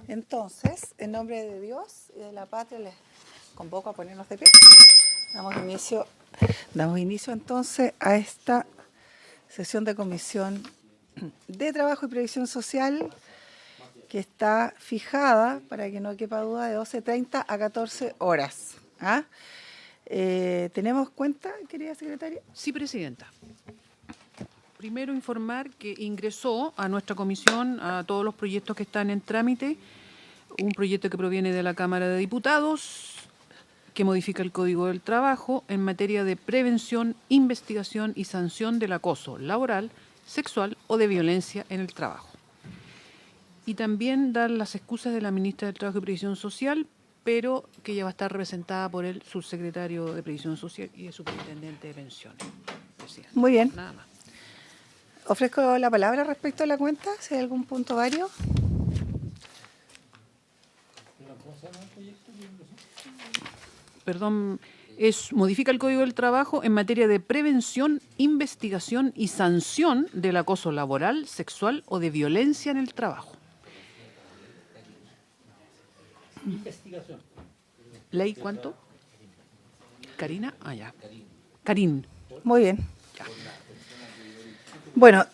Entonces, en nombre de Dios y de la patria, les convoco a ponernos de pie. Damos inicio entonces a esta sesión de Comisión de Trabajo y Previsión Social, que está fijada, para que no quepa duda, de 12:30 a 14 horas. ¿Tenemos cuenta, querida secretaria? Sí, presidenta. Primero informar que ingresó a nuestra comisión, a todos los proyectos que están en trámite, un proyecto que proviene de la Cámara de Diputados, que modifica el Código del Trabajo en materia de prevención, investigación y sanción del acoso laboral, sexual o de violencia en el trabajo. Y también dar las excusas de la ministra del Trabajo y Previsión Social, pero que ella va a estar representada por el subsecretario de Previsión Social y el superintendente de pensiones. Presidenta. Muy bien. Nada más. Ofrezco la palabra respecto a la cuenta, si hay algún punto vario. Perdón, modifica el Código del Trabajo en materia de prevención, investigación y sanción del acoso laboral, sexual o de violencia en el trabajo. Investigación. ¿Ley cuánto? ¿Karina? Ya. Karin. Muy bien. Ya. Bueno,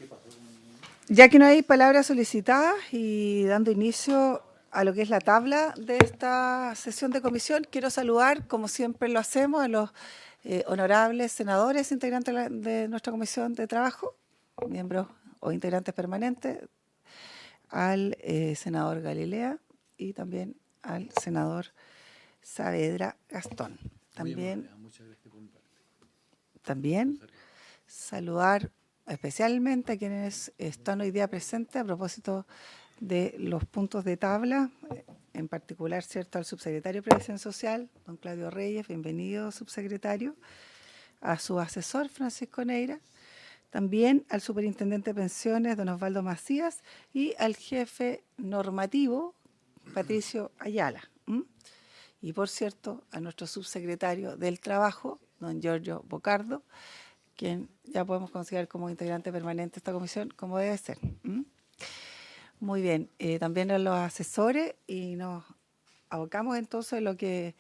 ya que no hay palabras solicitadas y dando inicio a lo que es la tabla de esta sesión de comisión, quiero saludar, como siempre lo hacemos, a los honorables senadores integrantes de nuestra comisión de trabajo, miembros o integrantes permanentes, al senador Galilea y también al senador Saavedra Gastón. También saludar especialmente a quienes están hoy día presentes a propósito de los puntos de tabla, en particular, ¿cierto?, al subsecretario de Previsión Social, don Claudio Reyes, bienvenido, subsecretario, a su asesor, Francisco Neira, también al superintendente de pensiones, don Osvaldo Macías, y al jefe normativo, Patricio Ayala. Y, por cierto, a nuestro subsecretario del Trabajo, don Giorgio Bocardo, quien ya podemos considerar como integrante permanente de esta comisión, como debe ser. Muy bien, también a los asesores, y nos abocamos entonces a lo que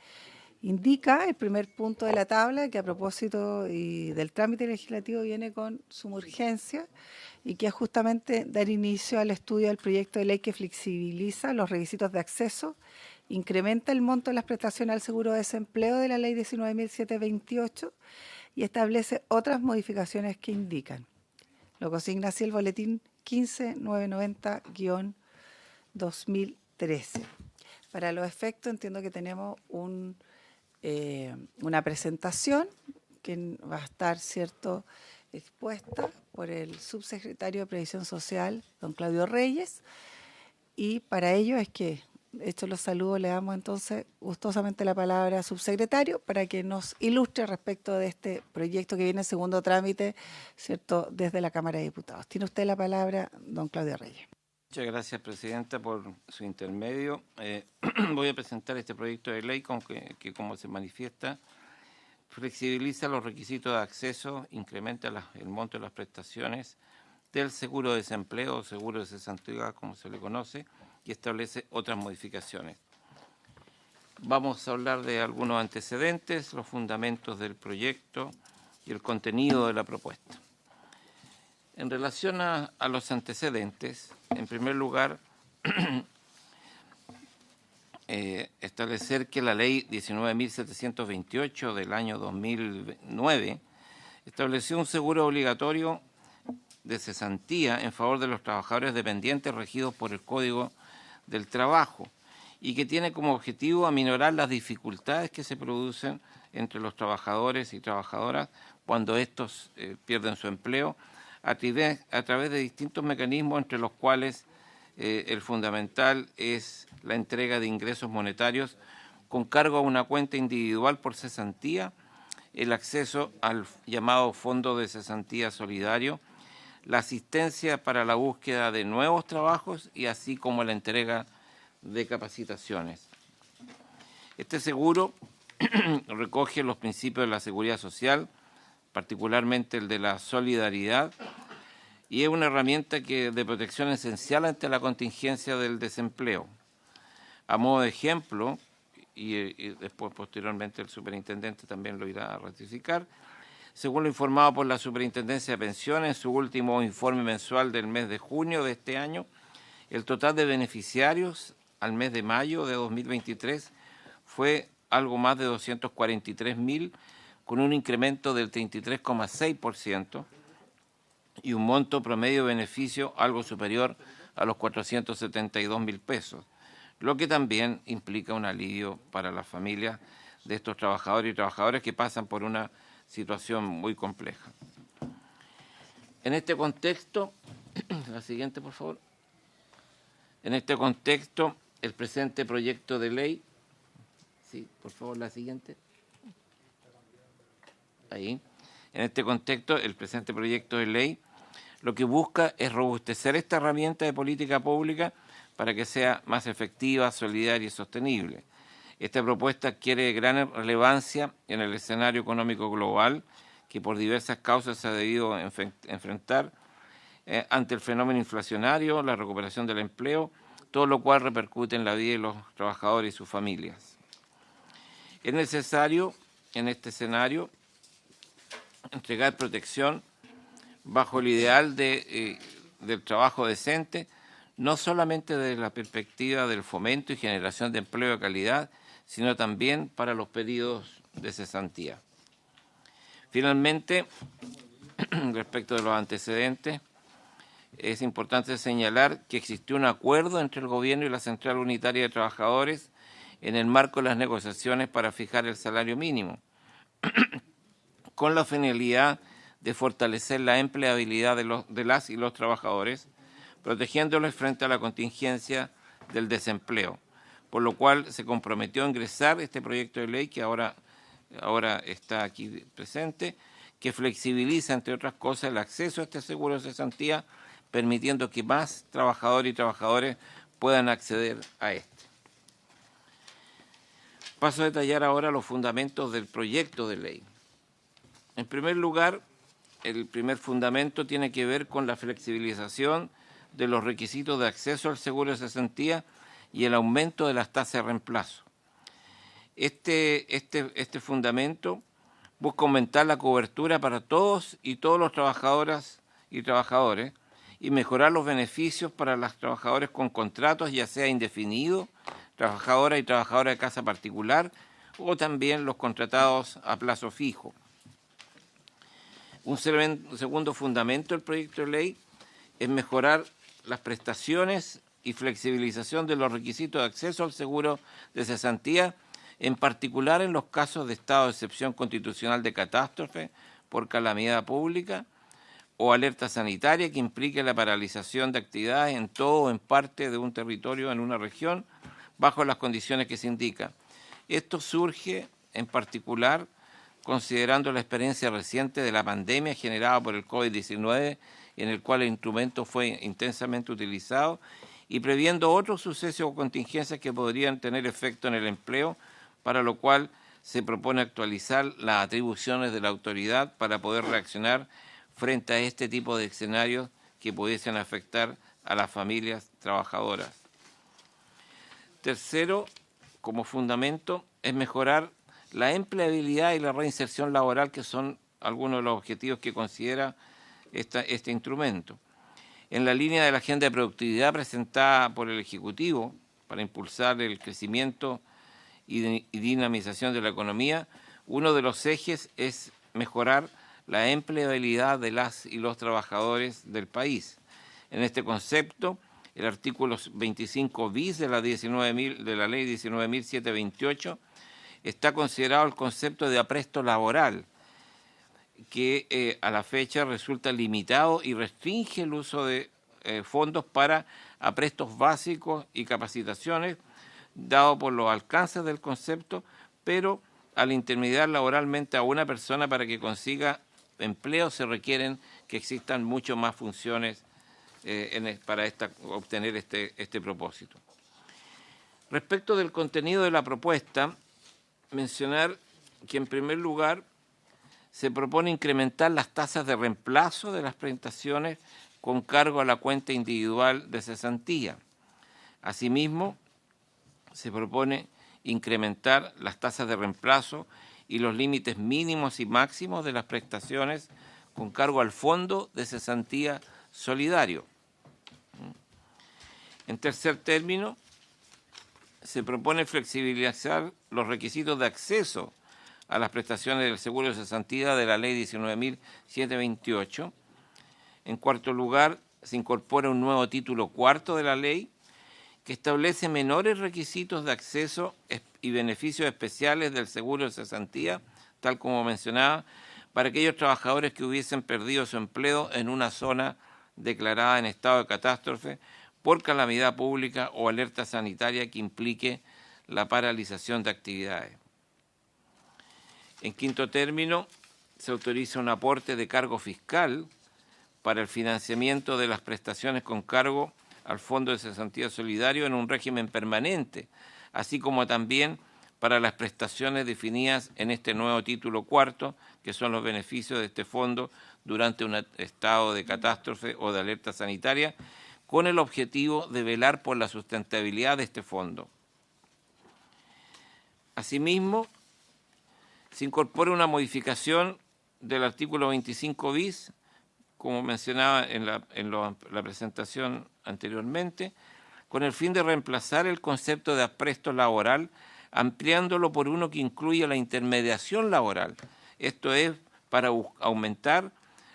indica el primer punto de la tabla, que a propósito y del trámite legislativo viene con suma urgencia y que es justamente dar inicio al estudio del proyecto de ley que flexibiliza los requisitos de acceso, incrementa el monto de las prestaciones al seguro de desempleo de la ley 19.728 y establece otras modificaciones que indican. Lo consigna así el boletín 15990-2013. Para los efectos, entiendo que tenemos una presentación que va a estar, ¿cierto?, expuesta por el subsecretario de Previsión Social, don Claudio Reyes, y para ello es que, hechos los saludos, le damos entonces gustosamente la palabra al subsecretario para que nos ilustre respecto de este proyecto que viene en segundo trámite, ¿cierto?, desde la Cámara de Diputados. Tiene usted la palabra, don Claudio Reyes. Muchas gracias, Presidenta, por su intermedio. Voy a presentar este proyecto de ley que como se manifiesta, flexibiliza los requisitos de acceso, incrementa el monto de las prestaciones del seguro de desempleo o seguro de cesantía, como se le conoce, y establece otras modificaciones. Vamos a hablar de algunos antecedentes, los fundamentos del proyecto y el contenido de la propuesta. En relación a los antecedentes, en primer lugar, establecer que la ley 19.728 del año 2009 estableció un seguro obligatorio de cesantía en favor de los trabajadores dependientes regidos por el Código del Trabajo y que tiene como objetivo aminorar las dificultades que se producen entre los trabajadores y trabajadoras cuando estos pierden su empleo a través de distintos mecanismos, entre los cuales el fundamental es la entrega de ingresos monetarios con cargo a una cuenta individual por cesantía, el acceso al llamado Fondo de Cesantía Solidario, la asistencia para la búsqueda de nuevos trabajos y así como la entrega de capacitaciones. Este seguro recoge los principios de la seguridad social, particularmente el de la solidaridad, y es una herramienta de protección esencial ante la contingencia del desempleo. A modo de ejemplo, y después posteriormente el superintendente también lo irá a ratificar, según lo informado por la Superintendencia de Pensiones en su último informe mensual del mes de junio de este año, el total de beneficiarios al mes de mayo de 2023 fue algo más de 243.000, con un incremento del 33,6% y un monto promedio de beneficio algo superior a los 472.000 pesos, lo que también implica un alivio para las familias de estos trabajadores y trabajadoras que pasan por una situación muy compleja. En este contexto, la siguiente, por favor. En este contexto, el presente proyecto de ley, sí, por favor, la siguiente. Ahí. En este contexto, el presente proyecto de ley lo que busca es robustecer esta herramienta de política pública para que sea más efectiva, solidaria y sostenible. Esta propuesta adquiere gran relevancia en el escenario económico global que por diversas causas se ha debido enfrentar ante el fenómeno inflacionario, la recuperación del empleo, todo lo cual repercute en la vida de los trabajadores y sus familias. Es necesario, en este escenario, entregar protección bajo el ideal del trabajo decente, no solamente desde la perspectiva del fomento y generación de empleo de calidad, sino también para los periodos de cesantía. Finalmente, respecto de los antecedentes, es importante señalar que existió un acuerdo entre el Gobierno y la Central Unitaria de Trabajadores en el marco de las negociaciones para fijar el salario mínimo, con la finalidad de fortalecer la empleabilidad de las y los trabajadores, protegiéndoles frente a la contingencia del desempleo, por lo cual se comprometió a ingresar este proyecto de ley que ahora está aquí presente, que flexibiliza, entre otras cosas, el acceso a este seguro de cesantía, permitiendo que más trabajadores y trabajadores puedan acceder a este. Paso a detallar ahora los fundamentos del proyecto de ley. En primer lugar, el primer fundamento tiene que ver con la flexibilización de los requisitos de acceso al seguro de cesantía y el aumento de las tasas de reemplazo. Este fundamento busca aumentar la cobertura para todos los trabajadoras y trabajadores y mejorar los beneficios para los trabajadores con contratos, ya sea indefinido, trabajadoras y trabajadoras de casa particular, o también los contratados a plazo fijo. Un segundo fundamento del proyecto de ley es mejorar las prestaciones y flexibilización de los requisitos de acceso al seguro de cesantía, en particular en los casos de estado de excepción constitucional de catástrofe por calamidad pública o alerta sanitaria que implique la paralización de actividades en todo o en parte de un territorio en una región bajo las condiciones que se indican. Esto surge en particular considerando la experiencia reciente de la pandemia generada por el COVID-19, en el cual el instrumento fue intensamente utilizado, y previendo otros sucesos o contingencias que podrían tener efecto en el empleo, para lo cual se propone actualizar las atribuciones de la autoridad para poder reaccionar frente a este tipo de escenarios que pudiesen afectar a las familias trabajadoras. Tercero, como fundamento, es mejorar la empleabilidad y la reinserción laboral, que son algunos de los objetivos que considera este instrumento. En la línea de la agenda de productividad presentada por el Ejecutivo para impulsar el crecimiento y dinamización de la economía, uno de los ejes es mejorar la empleabilidad de las y los trabajadores del país. En este concepto, el artículo 25 bis de la Ley 19.728 está considerado el concepto de apresto laboral, que a la fecha resulta limitado y restringe el uso de fondos para aprestos básicos y capacitaciones, dado por los alcances del concepto, pero al intermediar laboralmente a una persona para que consiga empleo se requieren que existan mucho más funciones para obtener este propósito. Respecto del contenido de la propuesta, mencionar que en primer lugar se propone incrementar las tasas de reemplazo de las prestaciones con cargo a la cuenta individual de cesantía. Asimismo, se propone incrementar las tasas de reemplazo y los límites mínimos y máximos de las prestaciones con cargo al Fondo de Cesantía Solidario. En tercer término, se propone flexibilizar los requisitos de acceso a las prestaciones del seguro de cesantía de la Ley 19.728. En cuarto lugar, se incorpora un nuevo título cuarto de la ley que establece menores requisitos de acceso y beneficios especiales del seguro de cesantía, tal como mencionaba, para aquellos trabajadores que hubiesen perdido su empleo en una zona declarada en estado de catástrofe por calamidad pública o alerta sanitaria que implique la paralización de actividades. En quinto término, se autoriza un aporte de cargo fiscal para el financiamiento de las prestaciones con cargo al Fondo de Cesantía Solidario en un régimen permanente, así como también para las prestaciones definidas en este nuevo título cuarto, que son los beneficios de este fondo durante un estado de catástrofe o de alerta sanitaria, con el objetivo de velar por la sustentabilidad de este fondo. Asimismo, se incorpora una modificación del artículo 25 bis, como mencionaba en la presentación anteriormente, con el fin de reemplazar el concepto de apresto laboral, ampliándolo por uno que incluya la intermediación laboral. Esto es para aumentar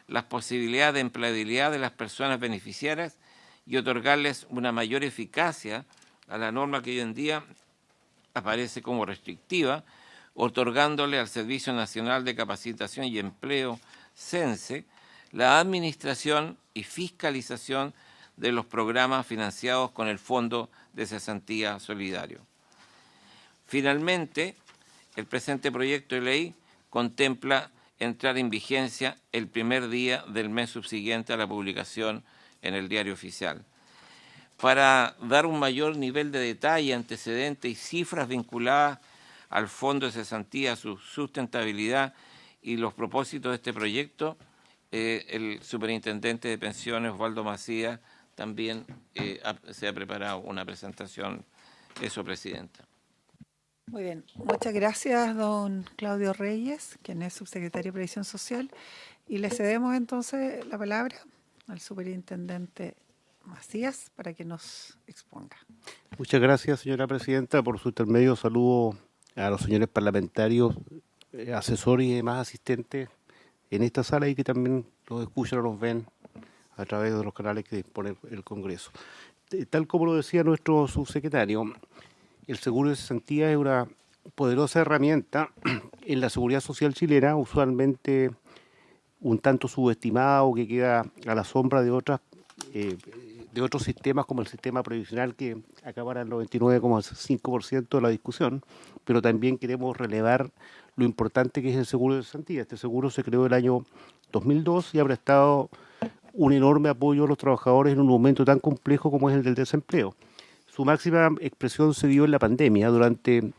las posibilidades de empleabilidad de las personas beneficiarias y otorgarles una mayor eficacia a la norma que hoy en día aparece como restrictiva, otorgándole al Servicio Nacional de Capacitación y Empleo, CENSE, la administración y fiscalización de los programas financiados con el Fondo de Cesantía Solidario. Finalmente, el presente proyecto de ley contempla entrar en vigencia el primer día del mes subsiguiente a la publicación en el Diario Oficial. Para dar un mayor nivel de detalle, antecedentes y cifras vinculadas al Fondo de Cesantía, su sustentabilidad y los propósitos de este proyecto, el superintendente de pensiones, Osvaldo Macías, también se ha preparado una presentación. Eso, Presidenta. Muy bien, muchas gracias, don Claudio Reyes, quien es subsecretario de Previsión Social, y le cedemos entonces la palabra al superintendente Macías para que nos exponga. Muchas gracias, señora presidenta. Por su intermedio saludo a los señores parlamentarios, asesores y demás asistentes en esta sala y que también los escuchan o los ven a través de los canales que dispone el Congreso. Tal como lo decía nuestro subsecretario, el seguro de cesantía es una poderosa herramienta en la seguridad social chilena, usualmente un tanto subestimada o que queda a la sombra de otros sistemas como el sistema previsional que acabará el 99,5% de la discusión, pero también queremos relevar lo importante que es el seguro de cesantía. Este seguro se creó el año 2002 y ha prestado un enorme apoyo a los trabajadores en un momento tan complejo como es el del desempleo. Su máxima expresión se dio en la pandemia durante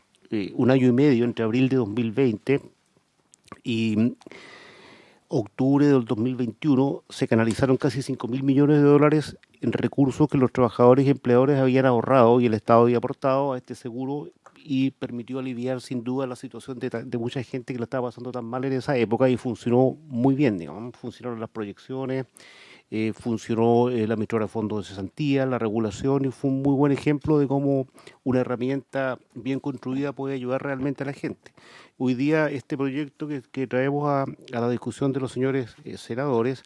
un año y medio, entre abril de 2020 y octubre del 2021, se canalizaron casi 5.000 millones de dólares en recursos que los trabajadores y empleadores habían ahorrado y el Estado había aportado a este seguro y permitió aliviar sin duda la situación de mucha gente que lo estaba pasando tan mal en esa época y funcionó muy bien, digamos. Funcionaron las proyecciones, funcionó la administradora de fondos de cesantía, la regulación, y fue un muy buen ejemplo de cómo una herramienta bien construida puede ayudar realmente a la gente. Hoy día este proyecto que traemos a la discusión de los señores senadores,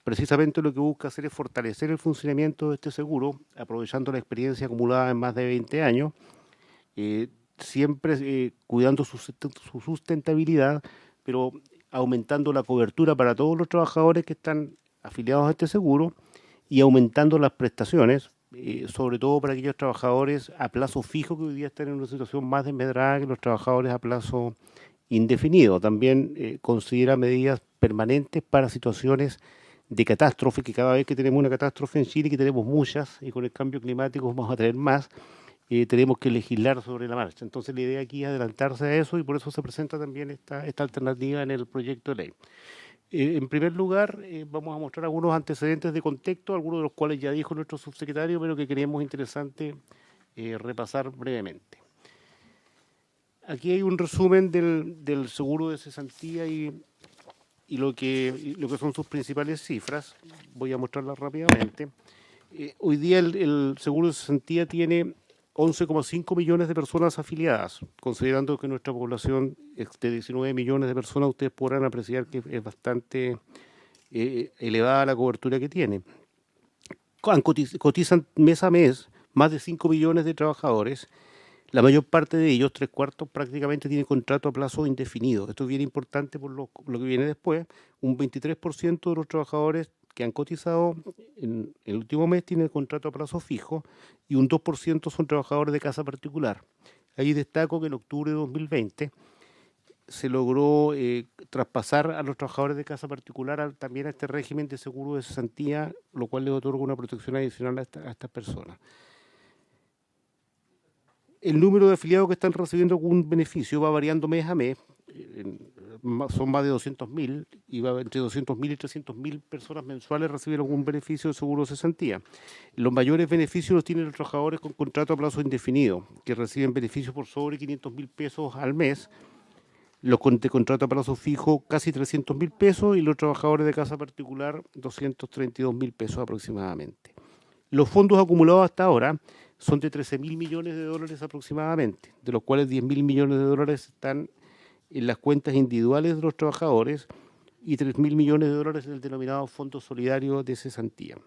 precisamente lo que busca hacer es fortalecer el funcionamiento de este seguro, aprovechando la experiencia acumulada en más de 20 años, siempre cuidando su sustentabilidad, pero aumentando la cobertura para todos los trabajadores que están afiliados a este seguro y aumentando las prestaciones, sobre todo para aquellos trabajadores a plazo fijo que hoy día están en una situación más desmedrada que los trabajadores a plazo indefinido. También considera medidas permanentes para situaciones de catástrofe, que cada vez que tenemos una catástrofe en Chile, que tenemos muchas, y con el cambio climático vamos a tener más, tenemos que legislar sobre la marcha. Entonces la idea aquí es adelantarse a eso y por eso se presenta también esta alternativa en el proyecto de ley. En primer lugar, vamos a mostrar algunos antecedentes de contexto, algunos de los cuales ya dijo nuestro subsecretario, pero que creemos interesante repasar brevemente. Aquí hay un resumen del seguro de cesantía y lo que son sus principales cifras. Voy a mostrarlas rápidamente. Hoy día el seguro de cesantía tiene 11,5 millones de personas afiliadas, considerando que nuestra población es de 19 millones de personas, ustedes podrán apreciar que es bastante elevada la cobertura que tiene. Cotizan mes a mes más de 5 millones de trabajadores. La mayor parte de ellos, 3/4, prácticamente tienen contrato a plazo indefinido. Esto es bien importante por lo que viene después. Un 23% de los trabajadores que han cotizado en el último mes tienen contrato a plazo fijo y un 2% son trabajadores de casa particular. Ahí destaco que en octubre de 2020 se logró traspasar a los trabajadores de casa particular también a este régimen de seguro de cesantía, lo cual les otorga una protección adicional a estas personas. El número de afiliados que están recibiendo algún beneficio va variando mes a mes. Son más de 200.000 y va entre 200.000 y 300.000 personas mensuales reciben algún beneficio de seguro de cesantía. Los mayores beneficios los tienen los trabajadores con contrato a plazo indefinido, que reciben beneficios por sobre 500.000 pesos al mes. Los de contrato a plazo fijo, casi 300.000 pesos, y los trabajadores de casa particular, 232.000 pesos aproximadamente. Los fondos acumulados hasta ahora son de 13.000 millones de dólares aproximadamente, de los cuales 10.000 millones de dólares están en las cuentas individuales de los trabajadores y 3.000 millones de dólares en el denominado Fondo Solidario de Cesantía.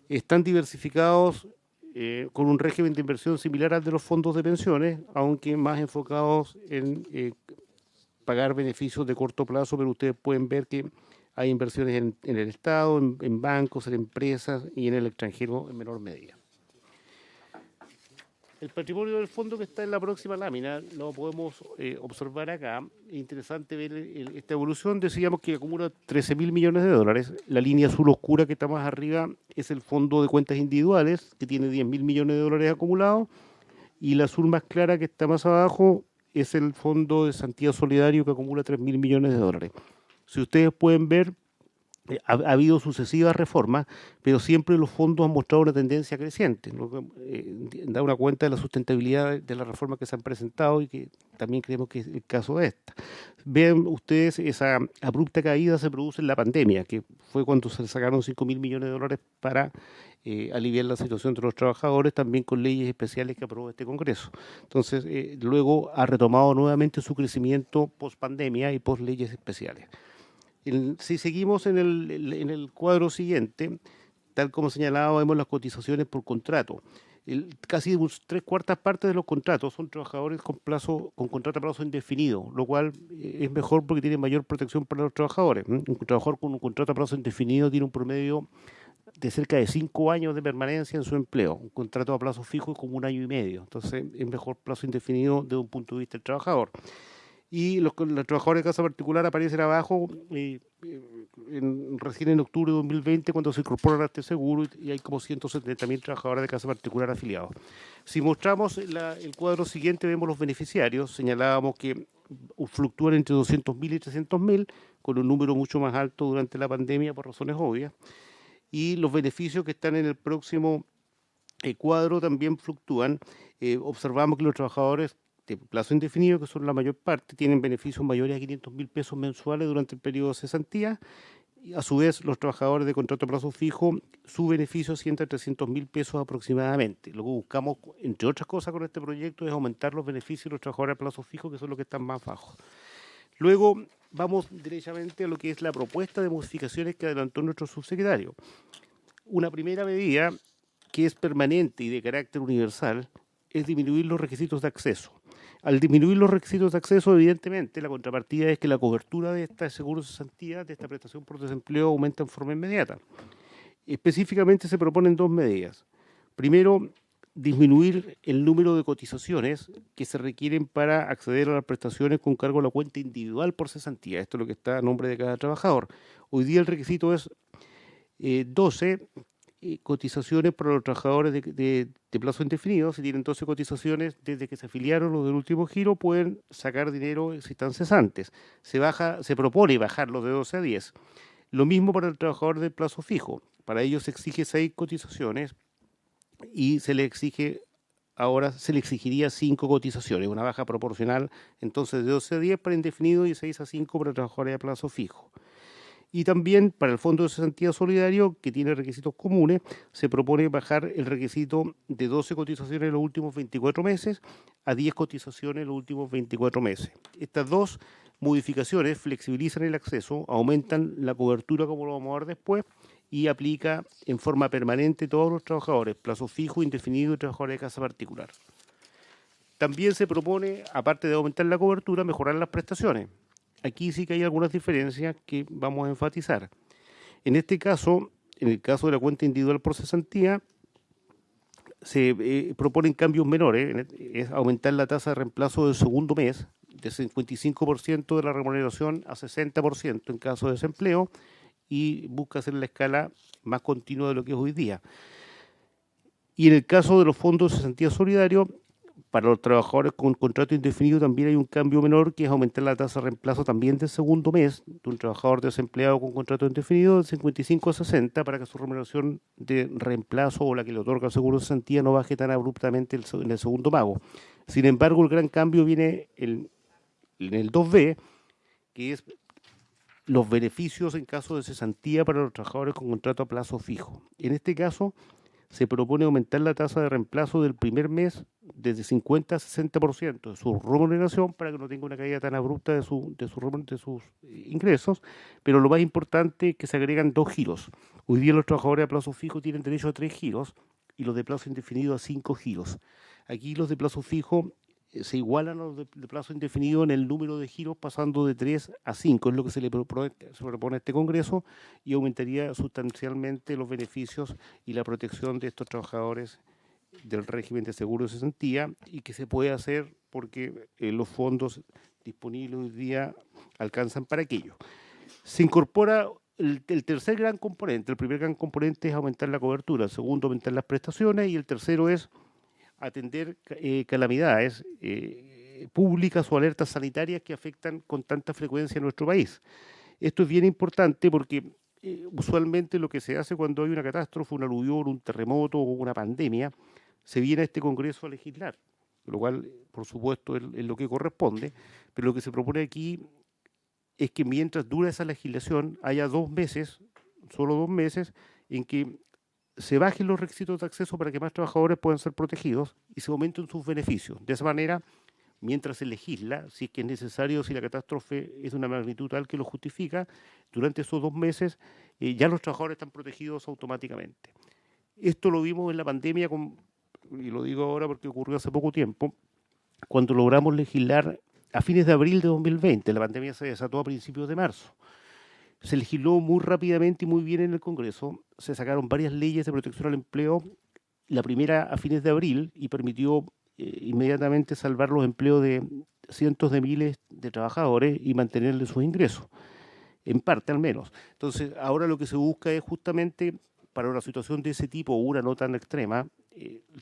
Están diversificados con un régimen de inversión similar al de los fondos de pensiones, aunque más enfocados en pagar beneficios de corto plazo, pero ustedes pueden ver que hay inversiones en el Estado, en bancos, en empresas y en el extranjero en menor medida. El patrimonio del fondo que está en la próxima lámina lo podemos observar acá. Es interesante ver esta evolución. Decíamos que acumula 13.000 millones de dólares. La línea azul oscura que está más arriba es el fondo de cuentas individuales, que tiene 10.000 millones de dólares acumulados. Y la azul más clara que está más abajo es el fondo de cesantía solidario, que acumula 3.000 millones de dólares. Si ustedes pueden ver, ha habido sucesivas reformas, pero siempre los fondos han mostrado una tendencia creciente, lo que da una cuenta de la sustentabilidad de las reformas que se han presentado y que también creemos que es el caso de esta. Vean ustedes, esa abrupta caída se produce en la pandemia, que fue cuando se sacaron 5.000 millones de dólares para aliviar la situación de los trabajadores, también con leyes especiales que aprobó este Congreso. Entonces, luego ha retomado nuevamente su crecimiento post pandemia y post leyes especiales. Si seguimos en el cuadro siguiente, tal como señalaba, vemos las cotizaciones por contrato. Casi 3/4 partes de los contratos son trabajadores con contrato a plazo indefinido, lo cual es mejor porque tiene mayor protección para los trabajadores. Un trabajador con un contrato a plazo indefinido tiene un promedio de cerca de 5 años de permanencia en su empleo. Un contrato a plazo fijo es como 1 año y medio. Entonces, es mejor plazo indefinido desde un punto de vista del trabajador. Y los trabajadores de casa particular aparecen abajo recién en octubre de 2020, cuando se incorporan a este seguro, y hay como 170.000 trabajadores de casa particular afiliados. Si mostramos el cuadro siguiente, vemos los beneficiarios. Señalábamos que fluctúan entre 200.000 y 300.000, con un número mucho más alto durante la pandemia por razones obvias. Y los beneficios que están en el próximo cuadro también fluctúan. Observamos que los trabajadores de plazo indefinido, que son la mayor parte, tienen beneficios mayores a 500.000 pesos mensuales durante el periodo de cesantía. Y a su vez, los trabajadores de contrato a plazo fijo, su beneficio asciende a 300.000 pesos aproximadamente. Lo que buscamos, entre otras cosas, con este proyecto es aumentar los beneficios de los trabajadores a plazo fijo, que son los que están más bajos. Luego vamos derechamente a lo que es la propuesta de modificaciones que adelantó nuestro subsecretario. Una primera medida, que es permanente y de carácter universal, es disminuir los requisitos de acceso. Al disminuir los requisitos de acceso, evidentemente, la contrapartida es que la cobertura de esta seguro de cesantía, de esta prestación por desempleo, aumenta en forma inmediata. Específicamente se proponen 2 medidas. Primero, disminuir el número de cotizaciones que se requieren para acceder a las prestaciones con cargo a la cuenta individual por cesantía. Esto es lo que está a nombre de cada trabajador. Hoy día el requisito es 12 cotizaciones para los trabajadores de plazo indefinido. Si tienen 12 cotizaciones desde que se afiliaron los del último giro, pueden sacar dinero si están cesantes. Se propone bajarlo de 12 a 10. Lo mismo para el trabajador de plazo fijo. Para ellos se exige 6 cotizaciones y se le exige ahora se le exigiría 5 cotizaciones, una baja proporcional entonces de 12 a 10 para indefinido y 6 a 5 para trabajadores a plazo fijo. Y también para el Fondo de Cesantía Solidario, que tiene requisitos comunes, se propone bajar el requisito de 12 cotizaciones en los últimos 24 meses a 10 cotizaciones en los últimos 24 meses. Estas dos modificaciones flexibilizan el acceso, aumentan la cobertura, como lo vamos a ver después, y aplica en forma permanente a todos los trabajadores, plazo fijo, indefinido y trabajadores de casa particular. También se propone, aparte de aumentar la cobertura, mejorar las prestaciones. Aquí sí que hay algunas diferencias que vamos a enfatizar. En este caso, en el caso de la cuenta individual por cesantía, se proponen cambios menores, es aumentar la tasa de reemplazo del segundo mes de 55% de la remuneración a 60% en caso de desempleo y busca hacer la escala más continua de lo que es hoy día. Y en el caso de los fondos de cesantía solidario, para los trabajadores con contrato indefinido también hay un cambio menor, que es aumentar la tasa de reemplazo también del segundo mes de un trabajador desempleado con contrato indefinido de 55 a 60 para que su remuneración de reemplazo o la que le otorga el seguro de cesantía no baje tan abruptamente en el segundo pago. Sin embargo, el gran cambio viene en el 2B, que es los beneficios en caso de cesantía para los trabajadores con contrato a plazo fijo. En este caso, se propone aumentar la tasa de reemplazo del primer mes desde 50 a 60% de su remuneración para que no tenga una caída tan abrupta de sus ingresos, pero lo más importante es que se agregan 2 giros. Hoy día los trabajadores a plazo fijo tienen derecho a 3 giros y los de plazo indefinido a 5 giros. Aquí los de plazo fijo se igualan a los de plazo indefinido en el número de giros, pasando de 3 a 5, es lo que se le propone a este Congreso, y aumentaría sustancialmente los beneficios y la protección de estos trabajadores del régimen de seguro de cesantía, y que se puede hacer porque los fondos disponibles hoy día alcanzan para aquello. Se incorpora el tercer gran componente. El primer gran componente es aumentar la cobertura, el segundo aumentar las prestaciones y el tercero es atender calamidades públicas o alertas sanitarias que afectan con tanta frecuencia a nuestro país. Esto es bien importante porque usualmente lo que se hace cuando hay una catástrofe, un aluvión, un terremoto o una pandemia, se viene a este Congreso a legislar, lo cual, por supuesto, es lo que corresponde, pero lo que se propone aquí es que mientras dura esa legislación haya 2 meses, solo 2 meses, en que se bajen los requisitos de acceso para que más trabajadores puedan ser protegidos y se aumenten sus beneficios. De esa manera, mientras se legisla, si es que es necesario, si la catástrofe es de una magnitud tal que lo justifica, durante esos 2 meses ya los trabajadores están protegidos automáticamente. Esto lo vimos en la pandemia, y lo digo ahora porque ocurrió hace poco tiempo, cuando logramos legislar a fines de abril de 2020. La pandemia se desató a principios de marzo. Se legisló muy rápidamente y muy bien en el Congreso. Se sacaron varias leyes de protección al empleo, la primera a fines de abril, y permitió inmediatamente salvar los empleos de cientos de miles de trabajadores y mantenerles sus ingresos, en parte al menos. Entonces, ahora lo que se busca es justamente, para una situación de ese tipo, una no tan extrema,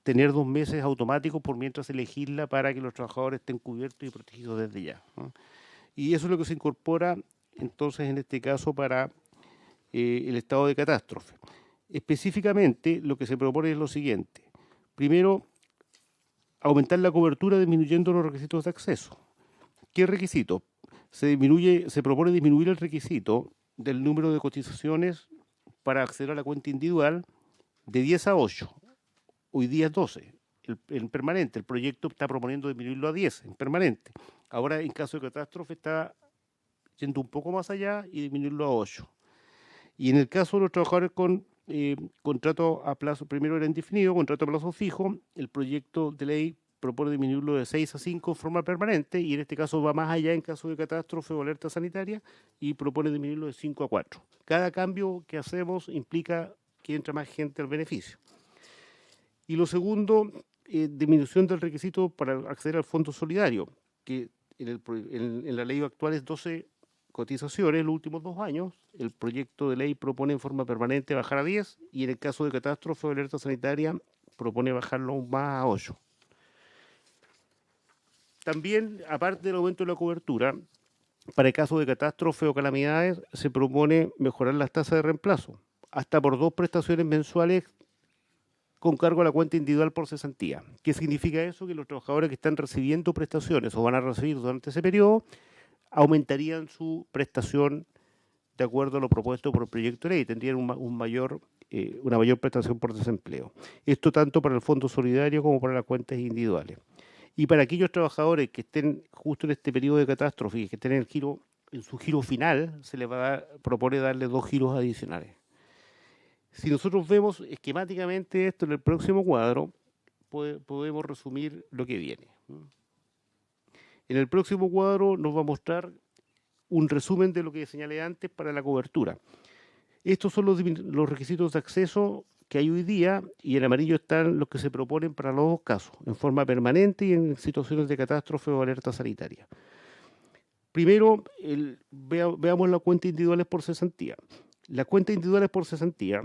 tener 2 meses automáticos por mientras se legisla para que los trabajadores estén cubiertos y protegidos desde ya, ¿no? Y eso es lo que se incorpora entonces en este caso para el estado de catástrofe. Específicamente lo que se propone es lo siguiente. Primero, aumentar la cobertura disminuyendo los requisitos de acceso. ¿Qué requisito? Se propone disminuir el requisito del número de cotizaciones para acceder a la cuenta individual de 10 a 8. Hoy día es 12, en permanente. El proyecto está proponiendo disminuirlo a 10, en permanente. Ahora, en caso de catástrofe, está yendo un poco más allá y disminuirlo a 8. Y en el caso de los trabajadores con contrato a plazo, primero era indefinido, contrato a plazo fijo, el proyecto de ley propone disminuirlo de 6 a 5 en forma permanente, y en este caso va más allá en caso de catástrofe o alerta sanitaria, y propone disminuirlo de 5 a 4. Cada cambio que hacemos implica que entra más gente al beneficio. Y lo segundo, disminución del requisito para acceder al fondo solidario, que en la ley actual es 12 cotizaciones en los últimos 2 años. El proyecto de ley propone en forma permanente bajar a 10, y en el caso de catástrofe o alerta sanitaria propone bajarlo aún más a 8. También, aparte del aumento de la cobertura, para el caso de catástrofe o calamidades, se propone mejorar las tasas de reemplazo, hasta por 2 prestaciones mensuales con cargo a la cuenta individual por cesantía. ¿Qué significa eso? Que los trabajadores que están recibiendo prestaciones o van a recibir durante ese periodo aumentarían su prestación de acuerdo a lo propuesto por el proyecto de ley, tendrían una mayor prestación por desempleo. Esto tanto para el Fondo Solidario como para las cuentas individuales. Y para aquellos trabajadores que estén justo en este periodo de catástrofe y que estén en su giro final, se les propone darle 2 giros adicionales. Si nosotros vemos esquemáticamente esto en el próximo cuadro, podemos resumir lo que viene. En el próximo cuadro nos va a mostrar un resumen de lo que señalé antes para la cobertura. Estos son los requisitos de acceso que hay hoy día, y en amarillo están los que se proponen para los dos casos, en forma permanente y en situaciones de catástrofe o alerta sanitaria. Primero, veamos las cuentas individuales por cesantía. Las cuentas individuales por cesantía,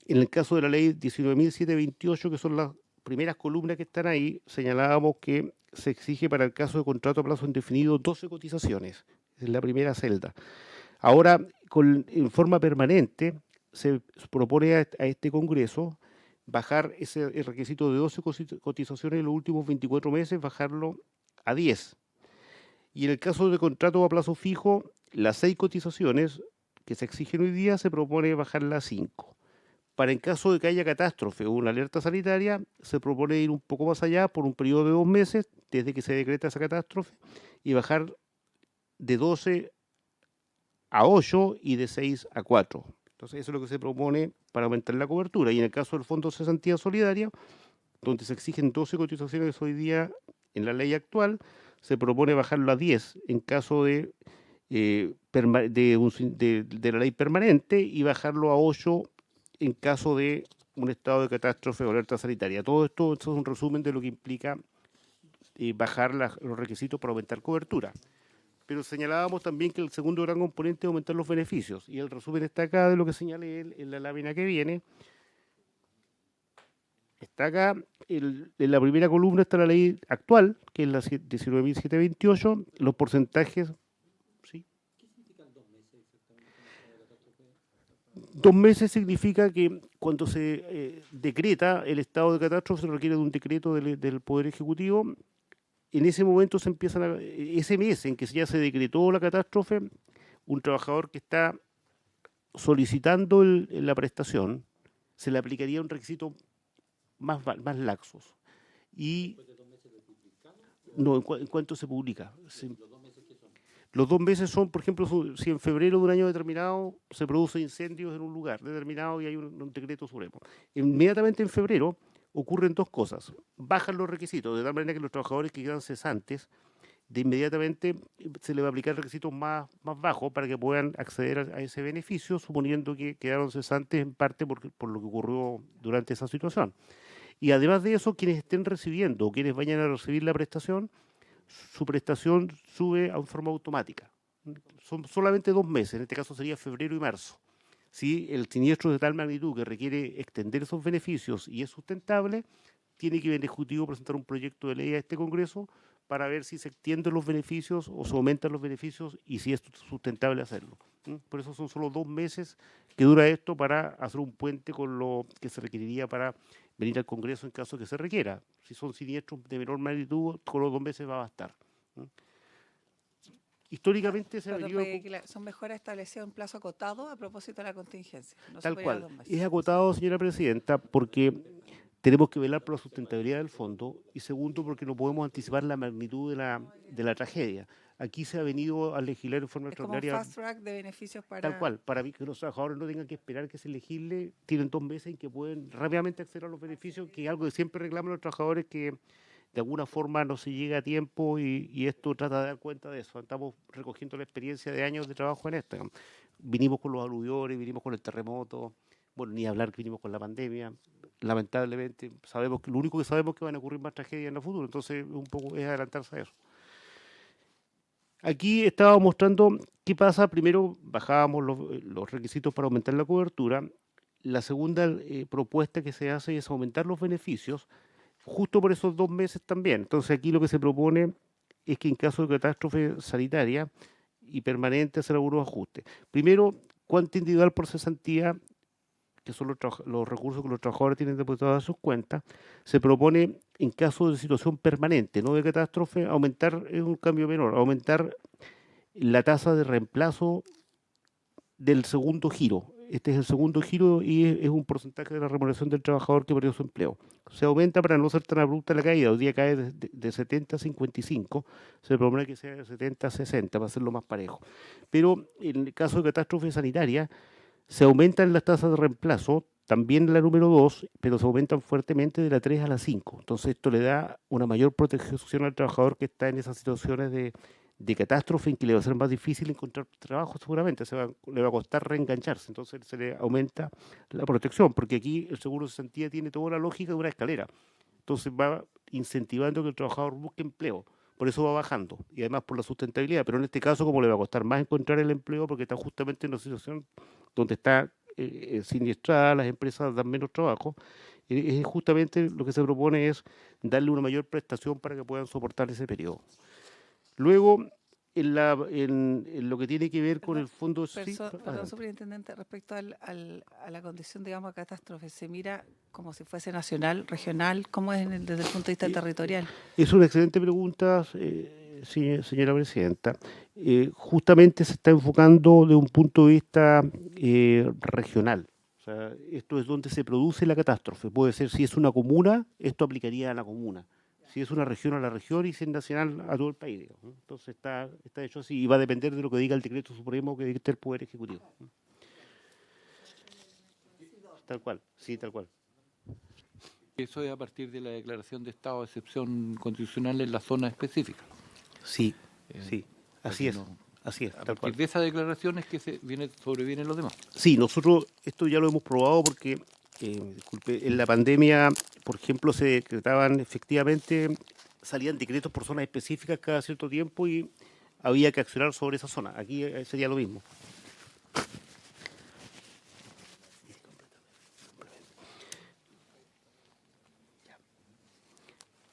en el caso de la ley 19.728, que son las primeras columnas que están ahí, señalábamos que se exige para el caso de contrato a plazo indefinido 12 cotizaciones. Es la primera celda. Ahora, en forma permanente, se propone a este Congreso bajar el requisito de 12 cotizaciones en los últimos 24 meses, bajarlo a 10. Y en el caso de contrato a plazo fijo, las 6 cotizaciones que se exigen hoy día se propone bajarla a 5. Para en caso de que haya catástrofe o una alerta sanitaria, se propone ir un poco más allá por un periodo de 2 meses, desde que se decreta esa catástrofe, y bajar de 12 a 8 y de 6 a 4. Entonces, eso es lo que se propone para aumentar la cobertura. Y en el caso del Fondo de Cesantía Solidaria, donde se exigen 12 cotizaciones hoy día en la ley actual, se propone bajarlo a 10 en caso de la ley permanente y bajarlo a 8 en caso de un estado de catástrofe o alerta sanitaria. Todo esto es un resumen de lo que implica bajar los requisitos para aumentar cobertura. Pero señalábamos también que el segundo gran componente es aumentar los beneficios, y el resumen está acá de lo que señalé él en la lámina que viene. Está acá, en la primera columna está la ley actual, que es la 19.728, los porcentajes. ¿Sí? ¿Qué significan 2 meses exactamente en el estado de catástrofe? 2 meses significa que cuando se decreta el estado de catástrofe se requiere de un decreto del Poder Ejecutivo. En ese momento ese mes en que ya se decretó la catástrofe, un trabajador que está solicitando la prestación, se le aplicaría un requisito más laxos. Y ¿Después de 2 meses de publicado? no, en cuanto se publica. ¿Los 2 meses qué son? Los 2 meses son, por ejemplo, si en febrero de un año determinado se produce incendios en un lugar determinado y hay un decreto supremo. Inmediatamente en febrero ocurren 2 cosas. Bajan los requisitos, de tal manera que los trabajadores que quedan cesantes, de inmediatamente se les va a aplicar requisitos más bajos para que puedan acceder a ese beneficio, suponiendo que quedaron cesantes en parte por lo que ocurrió durante esa situación. Y además de eso, quienes estén recibiendo o quienes vayan a recibir la prestación, su prestación sube en forma automática. Son solamente 2 meses, en este caso sería febrero y marzo. Si el siniestro es de tal magnitud que requiere extender esos beneficios y es sustentable, tiene que el Ejecutivo presentar un proyecto de ley a este Congreso para ver si se extienden los beneficios o se aumentan los beneficios y si es sustentable hacerlo. Por eso son solo 2 meses que dura esto para hacer un puente con lo que se requeriría para venir al Congreso en caso que se requiera. Si son siniestros de menor magnitud, con los 2 meses va a bastar. Históricamente se ha venido... Son mejoras establecidas en plazo acotado a propósito de la contingencia. No Tal superior a cual. 2 meses. Es acotado, señora presidenta, porque tenemos que velar por la sustentabilidad del fondo, y segundo, porque no podemos anticipar la magnitud de la tragedia. Aquí se ha venido a legislar en forma Es como un extraordinaria. fast track de beneficios para... Tal cual, para que los trabajadores no tengan que esperar que se legisle, tienen 2 meses en que pueden rápidamente acceder a los beneficios, que es algo que siempre reclaman los trabajadores, que de alguna forma no se llega a tiempo, y esto trata de dar cuenta de eso. Estamos recogiendo la experiencia de años de trabajo en esto. Vinimos con los aluviones, vinimos con el terremoto, bueno, ni hablar que vinimos con la pandemia. Lamentablemente, lo único que sabemos es que van a ocurrir más tragedias en el futuro, entonces un poco es adelantarse a eso. Aquí estaba mostrando qué pasa. Primero bajábamos los requisitos para aumentar la cobertura. La segunda propuesta que se hace es aumentar los beneficios justo por esos 2 meses también. Entonces aquí lo que se propone es que en caso de catástrofe sanitaria y permanente hacer algunos ajustes. Primero, cuenta individual por cesantía que son los recursos que los trabajadores tienen depositados a sus cuentas, se propone, en caso de situación permanente, no de catástrofe, aumentar, es un cambio menor, aumentar la tasa de reemplazo del segundo giro. Este es el segundo giro y es un porcentaje de la remuneración del trabajador que perdió su empleo. Se aumenta para no ser tan abrupta la caída. Hoy día cae de 70 a 55. Se propone que sea de 70 a 60 para hacerlo más parejo. Pero en el caso de catástrofe sanitaria, se aumentan las tasas de reemplazo, también la número 2, pero se aumentan fuertemente de la 3 a la 5. Entonces esto le da una mayor protección al trabajador que está en esas situaciones de catástrofe en que le va a ser más difícil encontrar trabajo seguramente, le va a costar reengancharse, entonces se le aumenta la protección, porque aquí el seguro de cesantía tiene toda la lógica de una escalera, entonces va incentivando que el trabajador busque empleo, por eso va bajando, y además por la sustentabilidad, pero en este caso como le va a costar más encontrar el empleo, porque está justamente en una situación donde está siniestrada, las empresas dan menos trabajo, justamente lo que se propone es darle una mayor prestación para que puedan soportar ese periodo. Luego, en lo que tiene que ver con el fondo... Perdón, superintendente, respecto a la condición, digamos, de catástrofe, ¿se mira como si fuese nacional, regional? ¿Cómo es desde el punto de vista territorial? Es una excelente pregunta, señora presidenta. Justamente se está enfocando de un punto de vista regional. O sea, esto es donde se produce la catástrofe. Puede ser, si es una comuna, esto aplicaría a la comuna. Si es una región a la región y si es nacional a todo el país. Digamos, ¿no? Entonces está hecho así y va a depender de lo que diga el decreto supremo que dicte el Poder Ejecutivo. Tal cual, sí, tal cual. Eso es a partir de la declaración de estado de excepción constitucional en la zona específica. Sí, sí, así es. No, Así es, a tal partir cual. de esa declaración es que sobrevienen los demás. Sí, nosotros esto ya lo hemos probado porque, disculpe, en la pandemia, por ejemplo, se decretaban efectivamente, salían decretos por zonas específicas cada cierto tiempo y había que accionar sobre esa zona. Aquí sería lo mismo.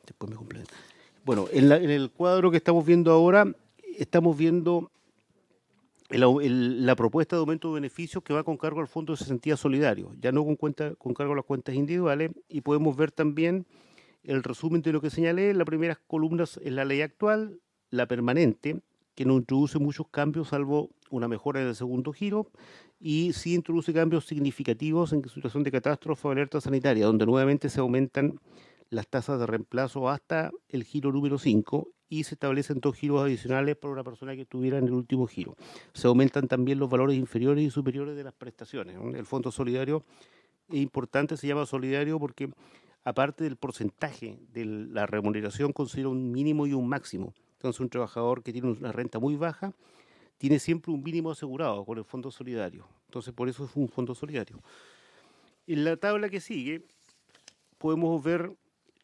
Después me complementa. Bueno, en el cuadro que estamos viendo ahora, estamos viendo la propuesta de aumento de beneficios que va con cargo al Fondo de Cesantía Solidario, ya no con cargo a las cuentas individuales, y podemos ver también el resumen de lo que señalé. Las primeras columnas es la ley actual, la permanente, que no introduce muchos cambios salvo una mejora en el segundo giro, y sí introduce cambios significativos en situación de catástrofe o alerta sanitaria, donde nuevamente se aumentan las tasas de reemplazo hasta el giro número 5 y se establecen 2 giros adicionales para una persona que estuviera en el último giro. Se aumentan también los valores inferiores y superiores de las prestaciones, ¿no? El Fondo Solidario es importante, se llama solidario porque aparte del porcentaje de la remuneración considera un mínimo y un máximo. Entonces un trabajador que tiene una renta muy baja tiene siempre un mínimo asegurado con el Fondo Solidario. Entonces por eso es un Fondo Solidario. En la tabla que sigue podemos ver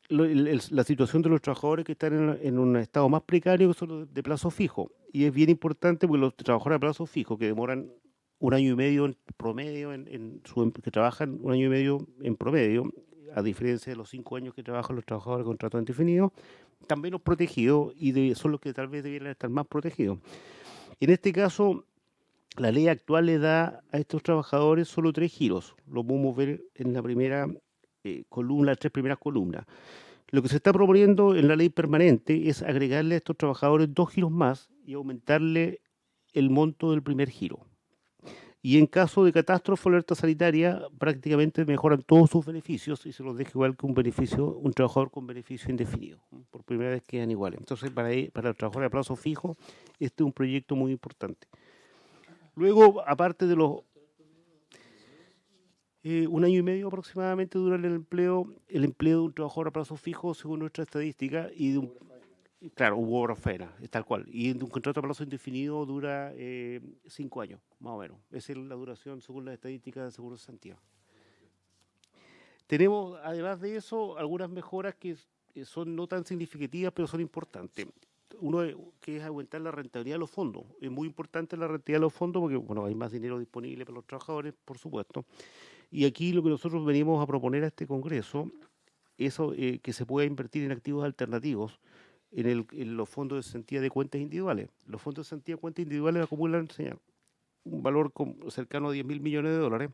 la situación de los trabajadores que están en un estado más precario, que son los de plazo fijo. Y es bien importante porque los trabajadores a plazo fijo, que demoran un año y medio en promedio, que trabajan un año y medio en promedio, a diferencia de los 5 años que trabajan los trabajadores de contrato indefinido, están menos protegidos y son los que tal vez debieran estar más protegidos. En este caso, la ley actual le da a estos trabajadores solo 3 giros. Lo podemos ver en la primera columna, las 3 primeras columnas. Lo que se está proponiendo en la ley permanente es agregarle a estos trabajadores 2 giros más y aumentarle el monto del primer giro. Y en caso de catástrofe o alerta sanitaria, prácticamente mejoran todos sus beneficios y se los deja igual que un trabajador con beneficio indefinido. Por primera vez quedan iguales. Entonces, para el trabajador a plazo fijo, este es un proyecto muy importante. Luego, aparte de los 1 año y medio aproximadamente dura el empleo de un trabajador a plazo fijo según nuestra estadística claro, hubo obra afuera, es tal cual, y un contrato a plazo indefinido dura 5 años, más o menos. Esa es la duración según las estadísticas de Seguro de Santiago. Tenemos, además de eso, algunas mejoras que son no tan significativas, pero son importantes. Uno que es aumentar la rentabilidad de los fondos. Es muy importante la rentabilidad de los fondos porque, bueno, hay más dinero disponible para los trabajadores, por supuesto. Y aquí lo que nosotros venimos a proponer a este Congreso es que se pueda invertir en activos alternativos en los fondos de cesantía de cuentas individuales. Los fondos de cesantía de cuentas individuales acumulan un valor cercano a 10.000 millones de dólares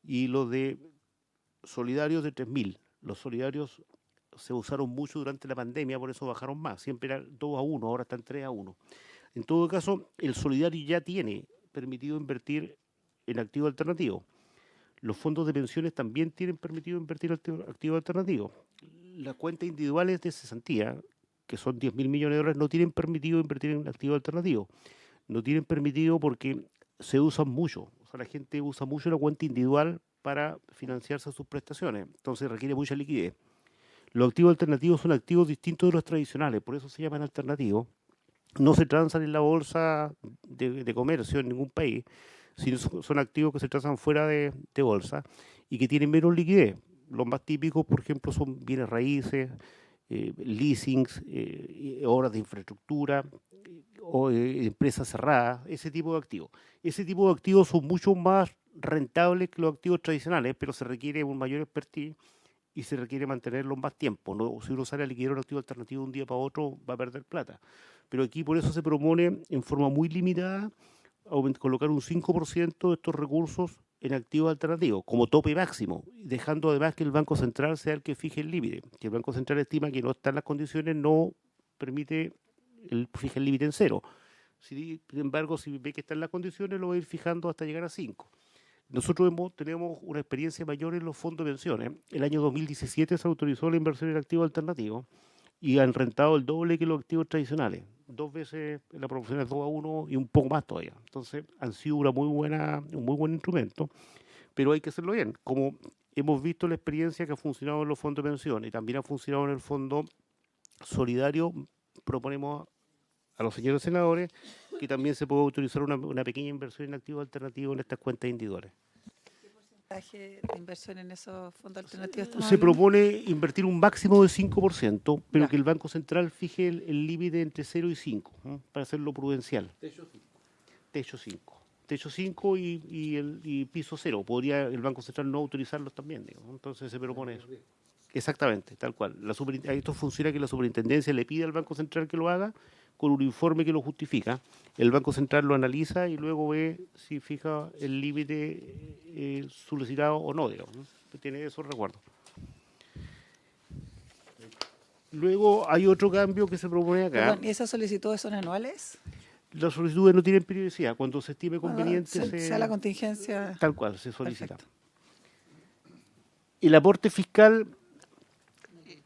y los de solidarios de 3.000. Los solidarios se usaron mucho durante la pandemia, por eso bajaron más. Siempre eran 2-1, ahora están 3-1. En todo caso, el solidario ya tiene permitido invertir en activos alternativos. Los fondos de pensiones también tienen permitido invertir en activos alternativos. Las cuentas individuales de cesantía, que son 10.000 millones de dólares, no tienen permitido invertir en activos alternativos. No tienen permitido porque se usan mucho. O sea, la gente usa mucho la cuenta individual para financiarse sus prestaciones. Entonces requiere mucha liquidez. Los activos alternativos son activos distintos de los tradicionales, por eso se llaman alternativos. No se transan en la bolsa de comercio en ningún país, sino son activos que se transan fuera de bolsa y que tienen menos liquidez. Los más típicos, por ejemplo, son bienes raíces, leasings, obras de infraestructura, o empresas cerradas, ese tipo de activos. Ese tipo de activos son mucho más rentables que los activos tradicionales, pero se requiere un mayor expertise y se requiere mantenerlos más tiempo. ¿No? Si uno sale a liquidar un activo alternativo de un día para otro, va a perder plata. Pero aquí por eso se propone en forma muy limitada colocar un 5% de estos recursos en activos alternativos, como tope máximo, dejando además que el Banco Central sea el que fije el límite. Si el Banco Central estima que no están las condiciones, no permite fija el límite en 0. Sin embargo, si ve que están las condiciones, lo va a ir fijando hasta llegar a 5. Nosotros tenemos una experiencia mayor en los fondos de pensiones. El año 2017 se autorizó la inversión en activos alternativos y han rentado el doble que los activos tradicionales. 2 veces en la proporción es 2-1 y un poco más todavía. Entonces han sido un muy buen instrumento, pero hay que hacerlo bien. Como hemos visto la experiencia que ha funcionado en los fondos de pensiones y también ha funcionado en el fondo solidario, proponemos a los señores senadores que también se puede autorizar una pequeña inversión en activos alternativos en estas cuentas individuales. ¿Qué porcentaje de inversión en esos fondos alternativos estamos Se hablando? propone invertir un máximo de 5%, pero Ya. que el Banco Central fije el límite entre 0 y 5, ¿no? Para hacerlo prudencial. Techo 5. Techo 5 y piso 0. Podría el Banco Central no autorizarlos también, digo. Entonces se propone eso. Exactamente, tal cual. Esto funciona que la superintendencia le pide al Banco Central que lo haga con un informe que lo justifica. El Banco Central lo analiza y luego ve si fija el límite solicitado o no, digamos, ¿no? Tiene esos recuerdos. Luego hay otro cambio que se propone acá. Perdón, ¿y esas solicitudes son anuales? Las solicitudes no tienen periodicidad. Cuando se estime Cuando conveniente, sea la contingencia. tal cual, se solicita. Perfecto. El aporte fiscal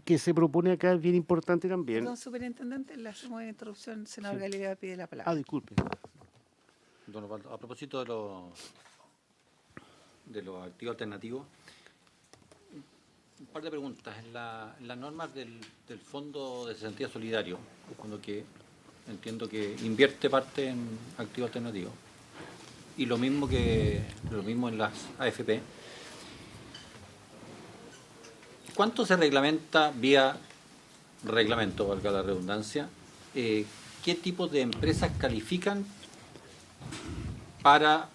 que se propone acá es bien importante también. Perdón, superintendente, le hacemos una interrupción. El senador Galilea pide la palabra. Disculpe. Don Osvaldo, a propósito de los activos alternativos, un par de preguntas. En las normas del Fondo de Cesantía Solidario, cuando que entiendo que invierte parte en activos alternativos, y lo mismo en las AFP, ¿cuánto se reglamenta vía reglamento, valga la redundancia? ¿Qué tipo de empresas califican para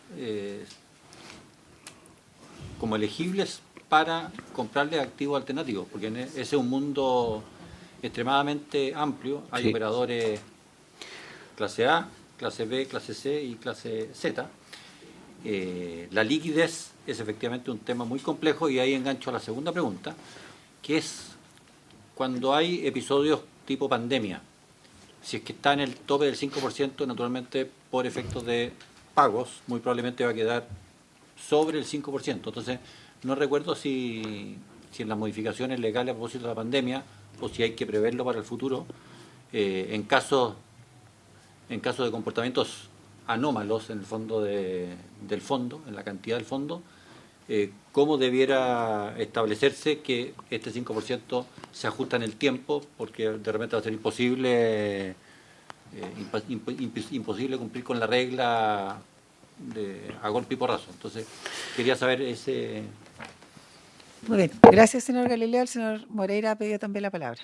como elegibles para comprarle activos alternativos? Porque ese es un mundo extremadamente amplio. Hay Sí. operadores clase A, clase B, clase C y clase Z. La liquidez es efectivamente un tema muy complejo y ahí engancho a la segunda pregunta, que es cuando hay episodios tipo pandemia. Si es que está en el tope del 5%, naturalmente por efectos de pagos, muy probablemente va a quedar sobre el 5%. Entonces, no recuerdo si en las modificaciones legales a propósito de la pandemia o si hay que preverlo para el futuro, en caso de comportamientos anómalos en el fondo del fondo, en la cantidad del fondo, cómo debiera establecerse que este 5% se ajusta en el tiempo, porque de repente va a ser imposible cumplir con la regla a golpe y porrazo. Entonces, quería saber ese... Muy bien. Gracias, señor Galilea. El señor Moreira ha pedido también la palabra.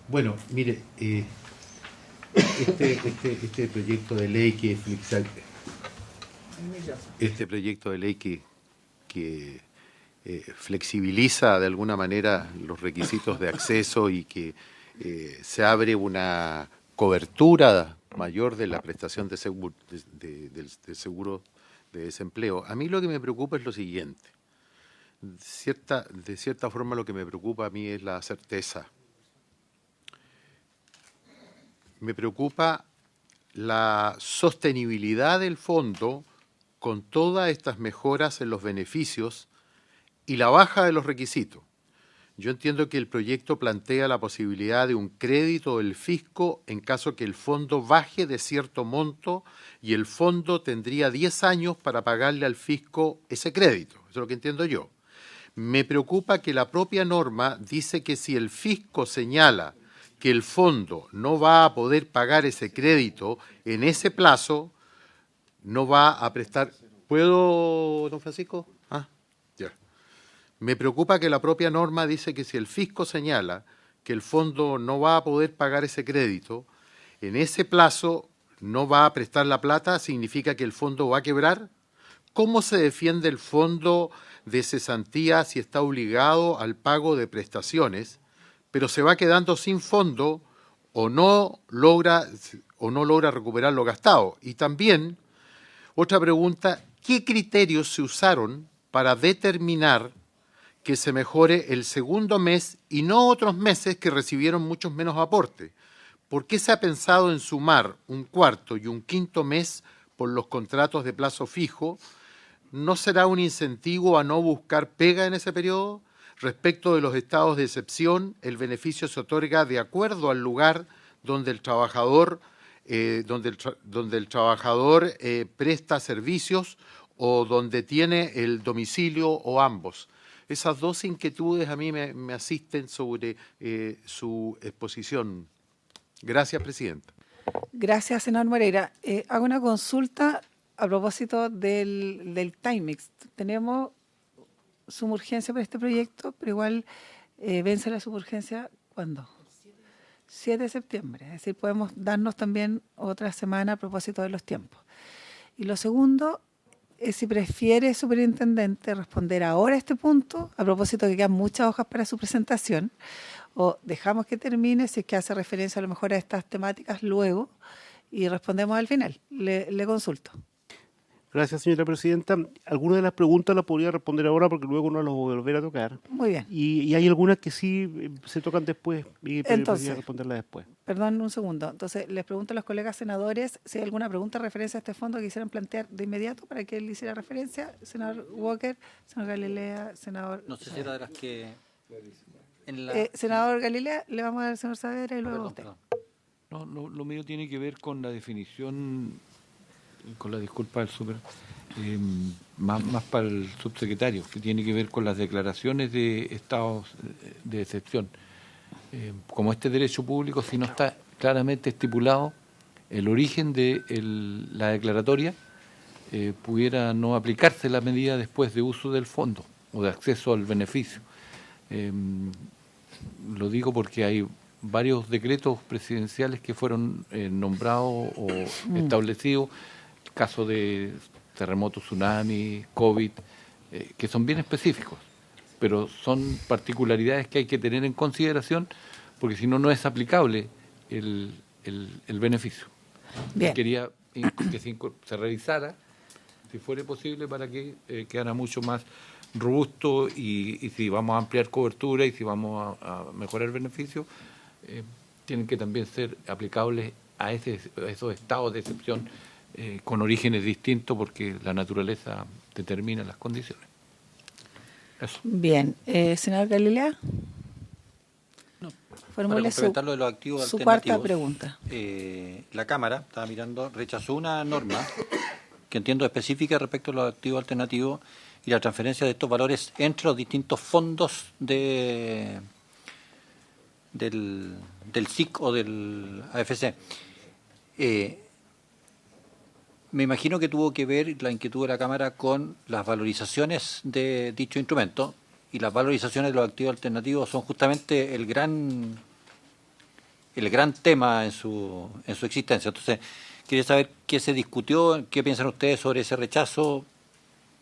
Bueno, mire, este proyecto de ley que flexibiliza de alguna manera los requisitos de acceso y que se abre una cobertura mayor de la prestación de seguro, del seguro de desempleo. A mí lo que me preocupa es lo siguiente. De cierta forma lo que me preocupa a mí es la certeza. Me preocupa la sostenibilidad del fondo con todas estas mejoras en los beneficios y la baja de los requisitos. Yo entiendo que el proyecto plantea la posibilidad de un crédito del fisco en caso que el fondo baje de cierto monto y el fondo tendría 10 años para pagarle al fisco ese crédito. Eso es lo que entiendo yo. Me preocupa que la propia norma dice que si el fisco señala que el fondo no va a poder pagar ese crédito en ese plazo, no va a prestar... ¿Puedo, don Francisco? Ya. Me preocupa que la propia norma dice que si el fisco señala que el fondo no va a poder pagar ese crédito, en ese plazo no va a prestar la plata, ¿significa que el fondo va a quebrar? ¿Cómo se defiende el fondo de cesantía si está obligado al pago de prestaciones, pero se va quedando sin fondo o no logra recuperar lo gastado? Y también, otra pregunta, ¿qué criterios se usaron para determinar que se mejore el segundo mes y no otros meses que recibieron muchos menos aportes? ¿Por qué se ha pensado en sumar un cuarto y un quinto mes por los contratos de plazo fijo? ¿No será un incentivo a no buscar pega en ese periodo? Respecto de los estados de excepción, el beneficio se otorga de acuerdo al lugar donde el trabajador, presta servicios o donde tiene el domicilio o ambos. Esas dos inquietudes a mí me asisten sobre su exposición. Gracias, presidenta. Gracias, senador Moreira. Hago una consulta a propósito del Timex. Tenemos suma urgencia para este proyecto, pero igual vence la suma urgencia, ¿cuándo? 7 de septiembre. Es decir, podemos darnos también otra semana a propósito de los tiempos. Y lo segundo es si prefiere, superintendente, responder ahora a este punto, a propósito de que quedan muchas hojas para su presentación, o dejamos que termine, si es que hace referencia a lo mejor a estas temáticas luego, y respondemos al final. Le consulto. Gracias, señora presidenta. Algunas de las preguntas las podría responder ahora porque luego no las voy a volver a tocar. Muy bien. Y hay algunas que sí se tocan después y podría responderlas después. Perdón un segundo. Entonces, les pregunto a los colegas senadores si hay alguna pregunta en referencia a este fondo que quisieran plantear de inmediato para que él hiciera referencia. Senador Walker, senador Galilea, senador... No sé si era de las que... senador Galilea, le vamos a dar al senador Saavedra y luego a usted. No, lo mío tiene que ver con la definición, con la disculpa del más para el subsecretario, que tiene que ver con las declaraciones de estados de excepción. Como este derecho público, si no está claramente estipulado el origen de la declaratoria, pudiera no aplicarse la medida después de uso del fondo o de acceso al beneficio. Lo digo porque hay varios decretos presidenciales que fueron nombrados o establecidos, caso de terremoto, tsunami, COVID, que son bien específicos, pero son particularidades que hay que tener en consideración porque si no, no es aplicable el beneficio. Bien. Quería que se revisara, si fuera posible, para que quedara mucho más robusto y si vamos a ampliar cobertura y si vamos a mejorar beneficios, tienen que también ser aplicables a esos estados de excepción con orígenes distintos porque la naturaleza determina las condiciones. Eso. Bien. Senador Galilea. Para complementar lo de los activos su alternativos, cuarta pregunta. La Cámara, estaba mirando, rechazó una norma que entiendo específica respecto a los activos alternativos y la transferencia de estos valores entre los distintos fondos del SIC o del AFC. Me imagino que tuvo que ver la inquietud de la Cámara con las valorizaciones de dicho instrumento, y las valorizaciones de los activos alternativos son justamente el gran tema en su existencia. Entonces, quería saber qué se discutió, qué piensan ustedes sobre ese rechazo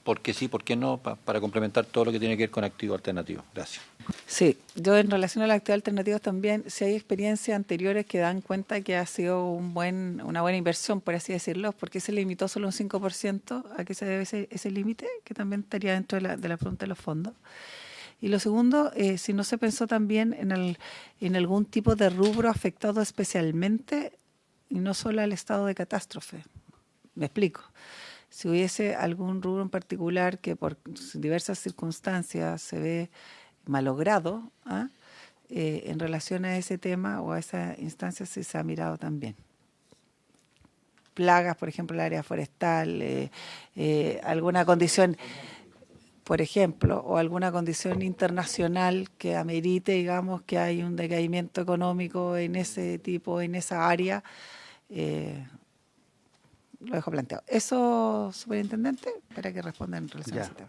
por qué sí, por qué no, para complementar todo lo que tiene que ver con activos alternativos. Gracias. Sí, yo en relación a las actividades alternativas también, si hay experiencias anteriores que dan cuenta que ha sido una buena inversión, por así decirlo, porque se limitó solo un 5%, ¿a qué se debe ese límite? Que también estaría dentro de la pregunta de los fondos. Y lo segundo, si no se pensó también en algún tipo de rubro afectado especialmente y no solo al estado de catástrofe. Me explico. Si hubiese algún rubro en particular que por diversas circunstancias se ve malogrado, en relación a ese tema o a esa instancia, sí se ha mirado también. Plagas, por ejemplo, el área forestal, alguna condición, por ejemplo, o alguna condición internacional que amerite, digamos, que hay un decaimiento económico en ese tipo, en esa área, lo dejo planteado. Eso, superintendente, para que responda en relación a ese tema.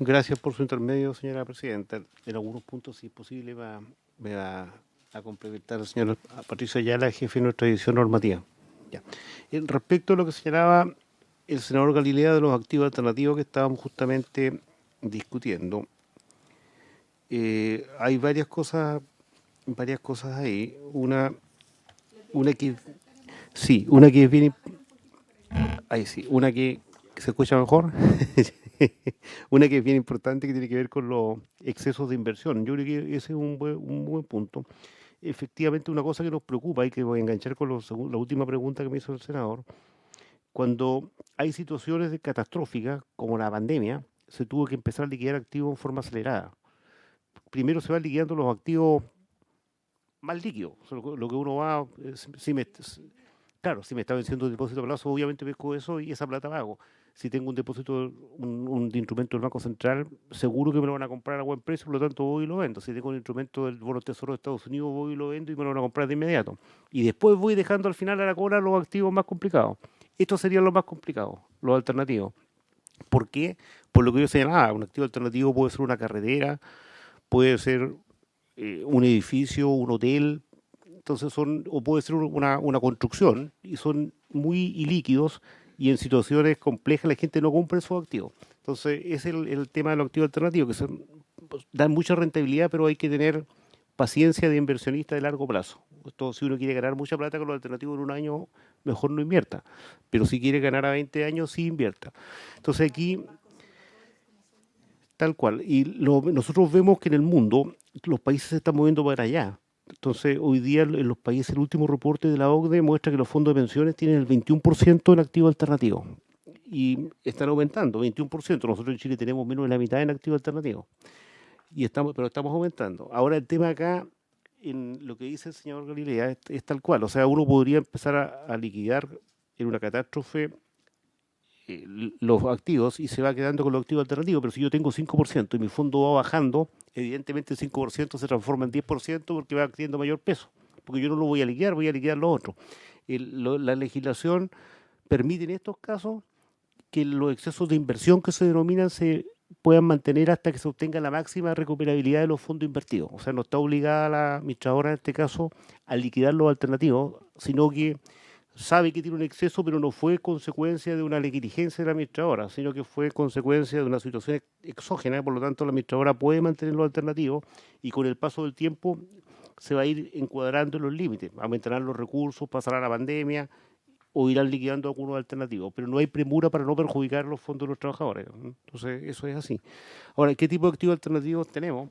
Gracias por su intermedio, señora presidenta. En algunos puntos, si es posible, me va a complementar la señora Patricia Ayala, jefe de nuestra división normativa. Ya. Respecto a lo que señalaba el senador Galilea de los activos alternativos que estábamos justamente discutiendo, hay varias cosas ahí. Una que es bien, ahí sí, una que se escucha mejor. Una que es bien importante, que tiene que ver con los excesos de inversión. Yo creo que ese es un buen punto. Efectivamente, una cosa que nos preocupa y que voy a enganchar con la última pregunta que me hizo el senador, cuando hay situaciones catastróficas, como la pandemia, se tuvo que empezar a liquidar activos en forma acelerada. Primero se van liquidando los activos más líquidos, o sea, lo que uno va, claro, si me está venciendo el depósito a plazo, obviamente pesco eso y esa plata pago. Si tengo un depósito, un instrumento del Banco Central, seguro que me lo van a comprar a buen precio, por lo tanto voy y lo vendo. Si tengo un instrumento del Bono Tesoro de Estados Unidos, voy y lo vendo y me lo van a comprar de inmediato. Y después voy dejando al final a la cola los activos más complicados. Estos serían los más complicados, los alternativos. ¿Por qué? Por lo que yo señalaba, un activo alternativo puede ser una carretera, puede ser un edificio, un hotel, entonces o puede ser una construcción, y son muy ilíquidos, y en situaciones complejas la gente no compra esos activos. Entonces, ese es el tema de los activos alternativos, que dan mucha rentabilidad, pero hay que tener paciencia de inversionista de largo plazo. Esto, si uno quiere ganar mucha plata con los alternativos en un año, mejor no invierta. Pero si quiere ganar a 20 años, sí invierta. Entonces aquí, tal cual. Y nosotros vemos que en el mundo los países se están moviendo para allá. Entonces, hoy día en los países, el último reporte de la OCDE muestra que los fondos de pensiones tienen el 21% en activos alternativos. Y están aumentando, 21%. Nosotros en Chile tenemos menos de la mitad en activos alternativos. Pero estamos aumentando. Ahora el tema acá, en lo que dice el señor Galilea, es tal cual. O sea, uno podría empezar a liquidar en una catástrofe los activos y se va quedando con los activos alternativos, pero si yo tengo 5% y mi fondo va bajando, evidentemente el 5% se transforma en 10% porque va adquiriendo mayor peso, porque yo no lo voy a liquidar lo otro. La legislación permite en estos casos que los excesos de inversión que se denominan se puedan mantener hasta que se obtenga la máxima recuperabilidad de los fondos invertidos. O sea, no está obligada la administradora en este caso a liquidar los alternativos, sino que sabe que tiene un exceso, pero no fue consecuencia de una negligencia de la administradora, sino que fue consecuencia de una situación exógena, por lo tanto la administradora puede mantener los alternativos y con el paso del tiempo se va a ir encuadrando en los límites, aumentarán los recursos, pasará la pandemia o irán liquidando algunos alternativos, pero no hay premura para no perjudicar los fondos de los trabajadores. Entonces eso es así. Ahora, ¿qué tipo de activos alternativos tenemos?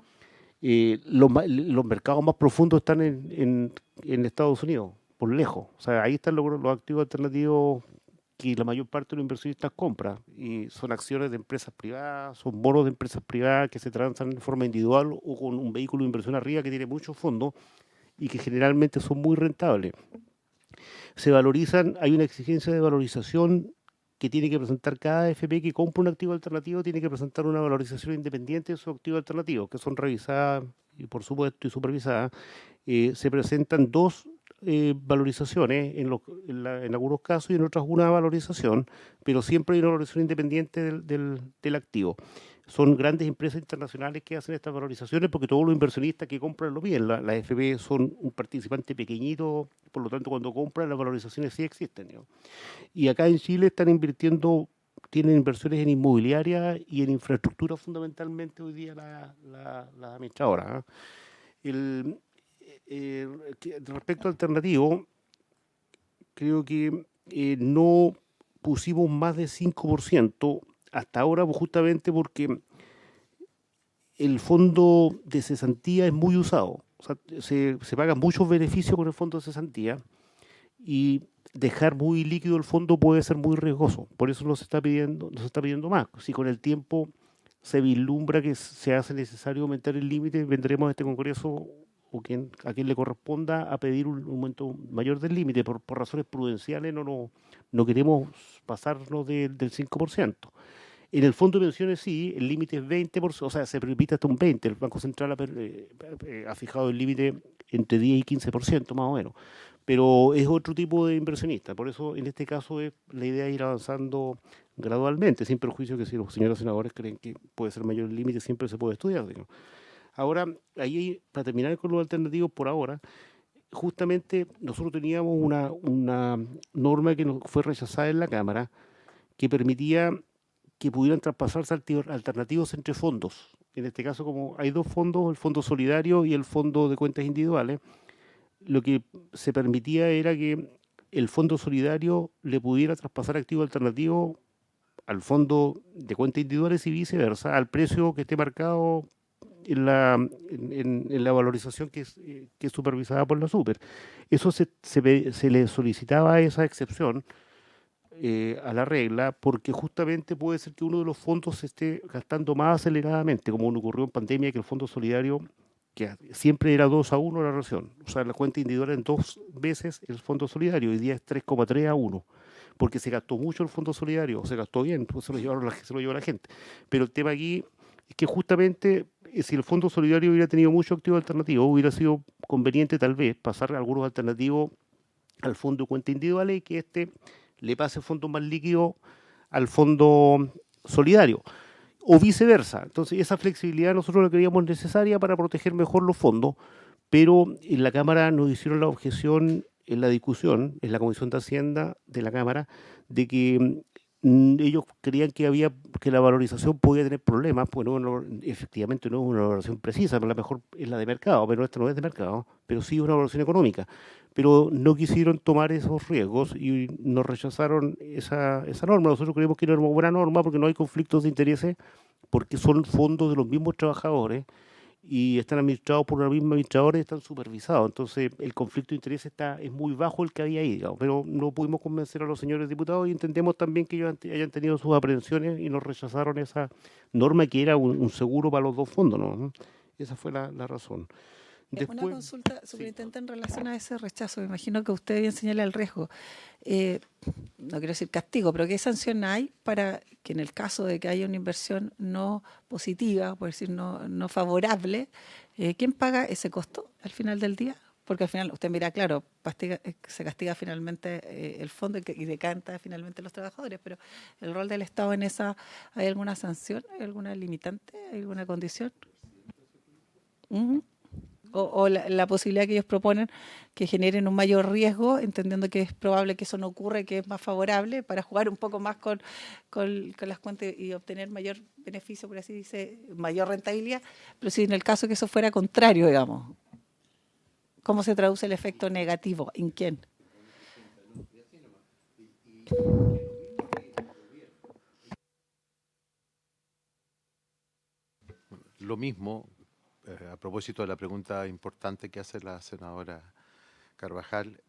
Los mercados más profundos están en Estados Unidos, por lejos. O sea, ahí están los activos alternativos que la mayor parte de los inversionistas compran. Y son acciones de empresas privadas, son bonos de empresas privadas que se transan de forma individual o con un vehículo de inversión arriba que tiene muchos fondos y que generalmente son muy rentables. Se valorizan, hay una exigencia de valorización que tiene que presentar cada AFP que compra un activo alternativo, tiene que presentar una valorización independiente de sus activos alternativos, que son revisadas y por supuesto y supervisadas. Se presentan dos valorizaciones en algunos casos y en otras una valorización, pero siempre hay una valorización independiente del activo. Son grandes empresas internacionales que hacen estas valorizaciones porque todos los inversionistas que compran lo bien. Las AFP son un participante pequeñito, por lo tanto cuando compran las valorizaciones sí existen, ¿no? Y acá en Chile están invirtiendo tienen inversiones en inmobiliaria y en infraestructura fundamentalmente hoy día la administradora. Respecto al alternativo, creo que no pusimos más de 5% hasta ahora, justamente porque el fondo de cesantía es muy usado. O sea, se pagan muchos beneficios con el fondo de cesantía y dejar muy líquido el fondo puede ser muy riesgoso. Por eso nos está pidiendo más. Si con el tiempo se vislumbra que se hace necesario aumentar el límite, vendremos a este Congreso o a quien le corresponda a pedir un aumento mayor del límite. Por razones prudenciales no queremos pasarnos del 5%. En el fondo de pensiones sí, el límite es 20%, o sea, se permite hasta un 20%. El Banco Central ha fijado el límite entre 10 y 15% más o menos. Pero es otro tipo de inversionista. Por eso, en este caso, la idea es ir avanzando gradualmente, sin perjuicio que si los señores senadores creen que puede ser mayor el límite, siempre se puede estudiar. Digamos. Ahora, ahí, para terminar con los alternativos por ahora, justamente nosotros teníamos una norma que nos fue rechazada en la Cámara que permitía que pudieran traspasarse alternativos entre fondos. En este caso, como hay dos fondos, el Fondo Solidario y el Fondo de Cuentas Individuales, lo que se permitía era que el Fondo Solidario le pudiera traspasar activo alternativo al Fondo de Cuentas Individuales y viceversa, al precio que esté marcado en la valorización que es supervisada por la Super. Eso se le solicitaba esa excepción a la regla, porque justamente puede ser que uno de los fondos se esté gastando más aceleradamente, como ocurrió en pandemia, que el Fondo Solidario, que siempre era 2-1 la relación, o sea, la cuenta individual en 2 veces el Fondo Solidario, hoy día es 3,3-1, porque se gastó mucho el Fondo Solidario, se gastó bien, pues se lo llevó la gente. Pero el tema aquí es que justamente si el Fondo Solidario hubiera tenido mucho activo alternativo, hubiera sido conveniente tal vez pasar algunos alternativos al Fondo de Cuentas Individuales y que le pase fondos más líquidos al Fondo Solidario, o viceversa. Entonces, esa flexibilidad nosotros la creíamos necesaria para proteger mejor los fondos, pero en la Cámara nos hicieron la objeción en la discusión, en la Comisión de Hacienda de la Cámara, de que ellos creían que la valorización podía tener problemas, pues efectivamente no es una valoración precisa, pero la mejor es la de mercado, pero esta no es de mercado, pero sí es una valoración económica. Pero no quisieron tomar esos riesgos y nos rechazaron esa norma. Nosotros creemos que era una buena norma porque no hay conflictos de intereses, porque son fondos de los mismos trabajadores y están administrados por los mismos administradores y están supervisados. Entonces, el conflicto de interés es muy bajo el que había ahí, digamos, pero no pudimos convencer a los señores diputados y entendemos también que ellos hayan tenido sus aprehensiones y nos rechazaron esa norma que era un seguro para los dos fondos, ¿no? Esa fue la razón. Después, una consulta, superintendente, en relación a ese rechazo. Me imagino que usted bien señala el riesgo. No quiero decir castigo, pero ¿qué sanción hay para que en el caso de que haya una inversión no positiva, por decir no favorable, quién paga ese costo al final del día? Porque al final, usted mira, claro, se castiga finalmente el fondo y decanta finalmente los trabajadores, pero el rol del Estado en esa, ¿hay alguna sanción? ¿Hay alguna limitante? ¿Hay alguna condición? O la posibilidad que ellos proponen que generen un mayor riesgo, entendiendo que es probable que eso no ocurra y que es más favorable para jugar un poco más con las cuentas y obtener mayor beneficio, por así dice, mayor rentabilidad, pero si en el caso que eso fuera contrario, digamos, ¿cómo se traduce el efecto negativo? ¿En quién? Lo mismo, a propósito de la pregunta importante que hace la senadora Carvajal,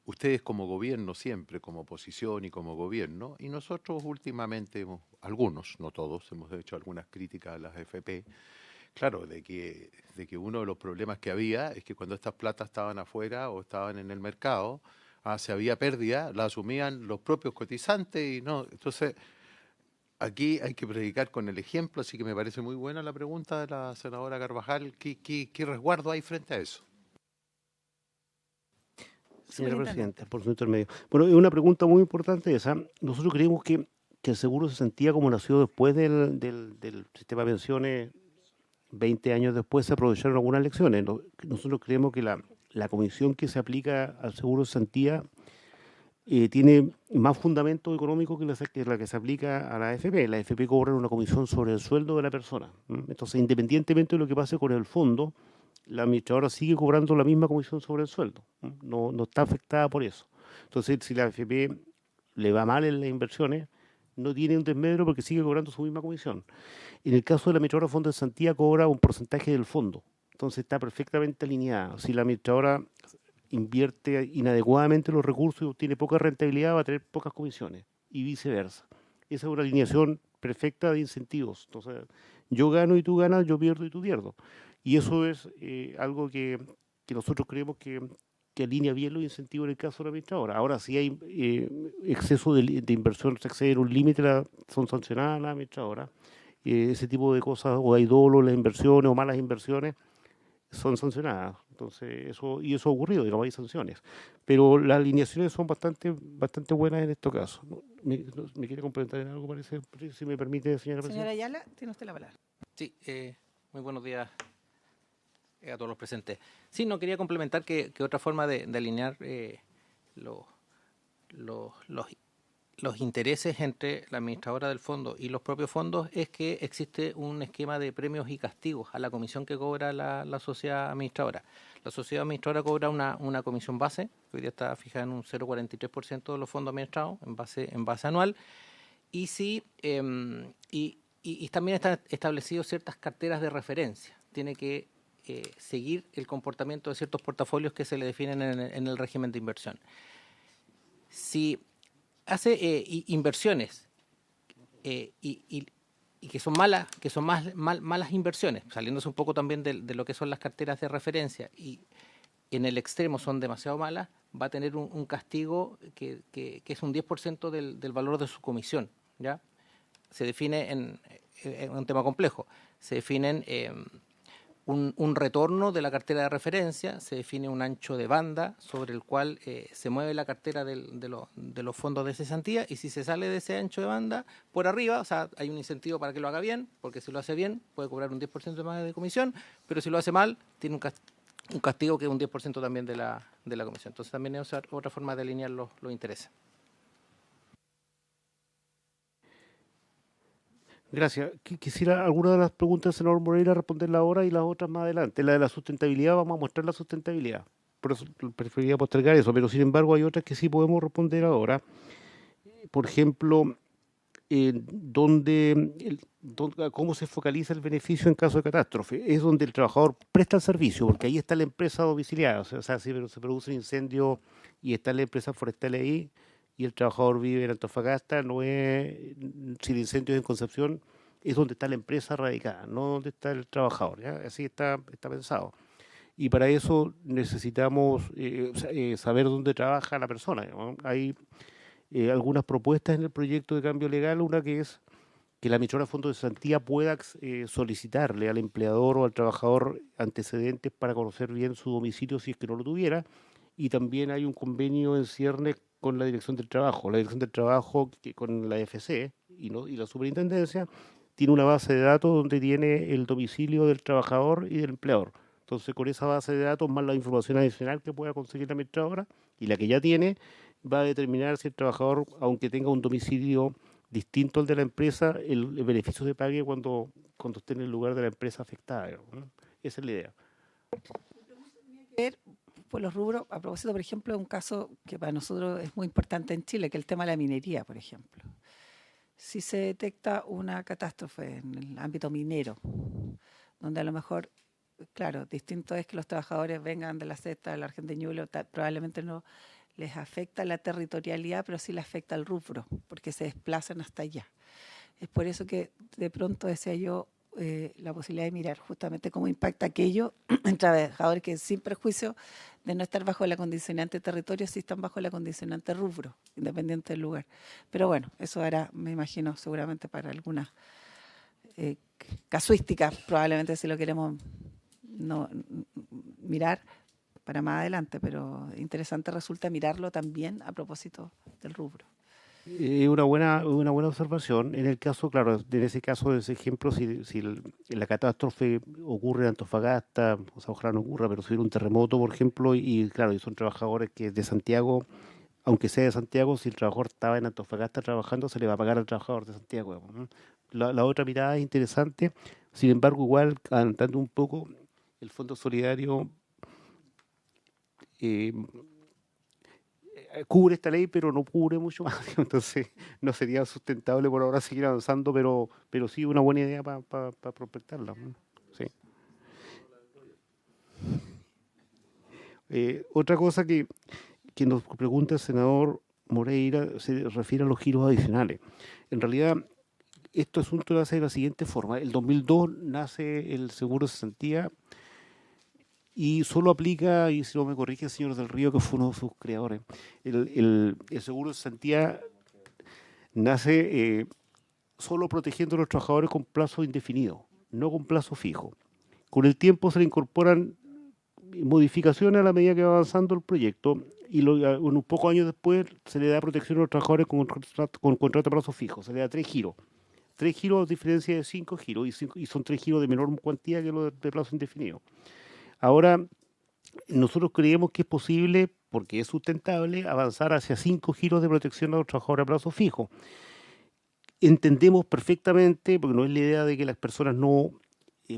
ustedes como gobierno siempre, como oposición y como gobierno, y nosotros últimamente, algunos, no todos, hemos hecho algunas críticas a las AFP, claro, de que uno de los problemas que había es que cuando estas platas estaban afuera o estaban en el mercado, si había pérdida, la asumían los propios cotizantes y no, entonces aquí hay que predicar con el ejemplo, así que me parece muy buena la pregunta de la senadora Carvajal. ¿Qué resguardo hay frente a eso? Señora Presidenta, por su intermedio. Bueno, es una pregunta muy importante esa. Nosotros creemos que el seguro se sentía como nació después del sistema de pensiones, 20 años después se aprovecharon algunas lecciones. Nosotros creemos que la comisión que se aplica al seguro de cesantía tiene más fundamento económico que la que se aplica a la AFP. La AFP cobra una comisión sobre el sueldo de la persona. Entonces, independientemente de lo que pase con el fondo, la administradora sigue cobrando la misma comisión sobre el sueldo. No está afectada por eso. Entonces, si la AFP le va mal en las inversiones, no tiene un desmedro porque sigue cobrando su misma comisión. En el caso de la administradora de Fondo de Garantía, cobra un porcentaje del fondo. Entonces, está perfectamente alineada. Si la administradora invierte inadecuadamente los recursos y obtiene poca rentabilidad, va a tener pocas comisiones y viceversa. Esa es una alineación perfecta de incentivos. Entonces, yo gano y tú ganas, yo pierdo y tú pierdo. Y eso es algo que nosotros creemos que alinea bien los incentivos en el caso de la administradora. Ahora, si hay exceso de inversión, se excede un límite, son sancionadas las administradoras. Ese tipo de cosas, o hay dolo en las inversiones o malas inversiones, son sancionadas. Entonces, eso ha ocurrido, digamos, hay sanciones. Pero las alineaciones son bastante buenas en estos casos. ¿Me quiere complementar en algo, parece? Si me permite, señora Señora presidenta. Ayala, tiene usted la palabra. Sí, muy buenos días a todos los presentes. Sí, no quería complementar que otra forma de alinear los intereses entre la administradora del fondo y los propios fondos es que existe un esquema de premios y castigos a la comisión que cobra la sociedad administradora. La sociedad administradora cobra una comisión base, que hoy día está fijada en un 0,43% de los fondos administrados en base anual, y sí, y también están establecidos ciertas carteras de referencia. Tiene que seguir el comportamiento de ciertos portafolios que se le definen en el régimen de inversión. Si hace inversiones y que son malas inversiones, saliéndose un poco también de lo que son las carteras de referencia, y en el extremo son demasiado malas, va a tener un castigo que es un 10% del valor de su comisión, ¿ya? Se define en un tema complejo, se definen un retorno de la cartera de referencia, se define un ancho de banda sobre el cual se mueve la cartera de los fondos de cesantía, y si se sale de ese ancho de banda por arriba, o sea, hay un incentivo para que lo haga bien, porque si lo hace bien puede cobrar un 10% más de comisión, pero si lo hace mal tiene un castigo que es un 10% también de la comisión. Entonces también es otra forma de alinear los intereses. Gracias. Quisiera alguna de las preguntas, senador Moreira, responderla ahora y las otras más adelante. La de la sustentabilidad, vamos a mostrar la sustentabilidad. Por eso preferiría postergar eso, pero sin embargo hay otras que sí podemos responder ahora. Por ejemplo, cómo se focaliza el beneficio en caso de catástrofe. Es donde el trabajador presta el servicio, porque ahí está la empresa domiciliada. O sea, si se produce un incendio y está la empresa forestal ahí, y el trabajador vive en Antofagasta, no es, si el incendio es en Concepción, es donde está la empresa radicada, no donde está el trabajador, ¿ya? Así está pensado. Y para eso necesitamos saber dónde trabaja la persona, ¿no? Hay algunas propuestas en el proyecto de cambio legal, una que es que la administradora de fondos de cesantía pueda solicitarle al empleador o al trabajador antecedentes para conocer bien su domicilio si es que no lo tuviera, y también hay un convenio en ciernes con la Dirección del Trabajo. La Dirección del Trabajo, que con la FC y la Superintendencia, tiene una base de datos donde tiene el domicilio del trabajador y del empleador. Entonces, con esa base de datos, más la información adicional que pueda conseguir la administradora, y la que ya tiene, va a determinar si el trabajador, aunque tenga un domicilio distinto al de la empresa, el beneficio se pague cuando esté en el lugar de la empresa afectada, ¿no? Esa es la idea. Por los rubros, a propósito, por ejemplo, de un caso que para nosotros es muy importante en Chile, que es el tema de la minería, por ejemplo. Si se detecta una catástrofe en el ámbito minero, donde a lo mejor, claro, distinto es que los trabajadores vengan de la Sesta, del Argenteñuelo, probablemente no les afecta la territorialidad, pero sí les afecta el rubro, porque se desplazan hasta allá. Es por eso que de pronto decía yo, la posibilidad de mirar justamente cómo impacta aquello en trabajadores que sin perjuicio de no estar bajo la condicionante territorio, sí están bajo la condicionante rubro, independiente del lugar. Pero bueno, eso hará, me imagino, seguramente para algunas casuísticas, probablemente si lo queremos mirar para más adelante, pero interesante resulta mirarlo también a propósito del rubro. Una buena observación. En el caso, claro, en ese caso, ese ejemplo, si la catástrofe ocurre en Antofagasta, o sea, ojalá no ocurra, pero si hubiera un terremoto, por ejemplo, y claro, y son trabajadores que de Santiago, aunque sea de Santiago, si el trabajador estaba en Antofagasta trabajando, se le va a pagar al trabajador de Santiago. La otra mirada es interesante, sin embargo, igual, adelantando un poco, el Fondo Solidario eh, cubre esta ley, pero no cubre mucho más, entonces no sería sustentable por ahora seguir avanzando, pero sí una buena idea para prospectarla. Sí. Otra cosa que nos pregunta el senador Moreira se refiere a los giros adicionales. En realidad, este asunto nace de la siguiente forma. El 2002 nace el seguro de cesantía y solo aplica, y si no me corrige el señor Del Río, que fue uno de sus creadores, el seguro de cesantía nace solo protegiendo a los trabajadores con plazo indefinido, no con plazo fijo. Con el tiempo se le incorporan modificaciones a la medida que va avanzando el proyecto y unos pocos años después se le da protección a los trabajadores con contrato a plazo fijo, se le da 3 giros. 3 giros a diferencia de 5 giros y son 3 giros de menor cuantía que los de plazo indefinido. Ahora, nosotros creemos que es posible, porque es sustentable, avanzar hacia 5 giros de protección a los trabajadores a plazo fijo. Entendemos perfectamente, porque no es la idea de que las personas no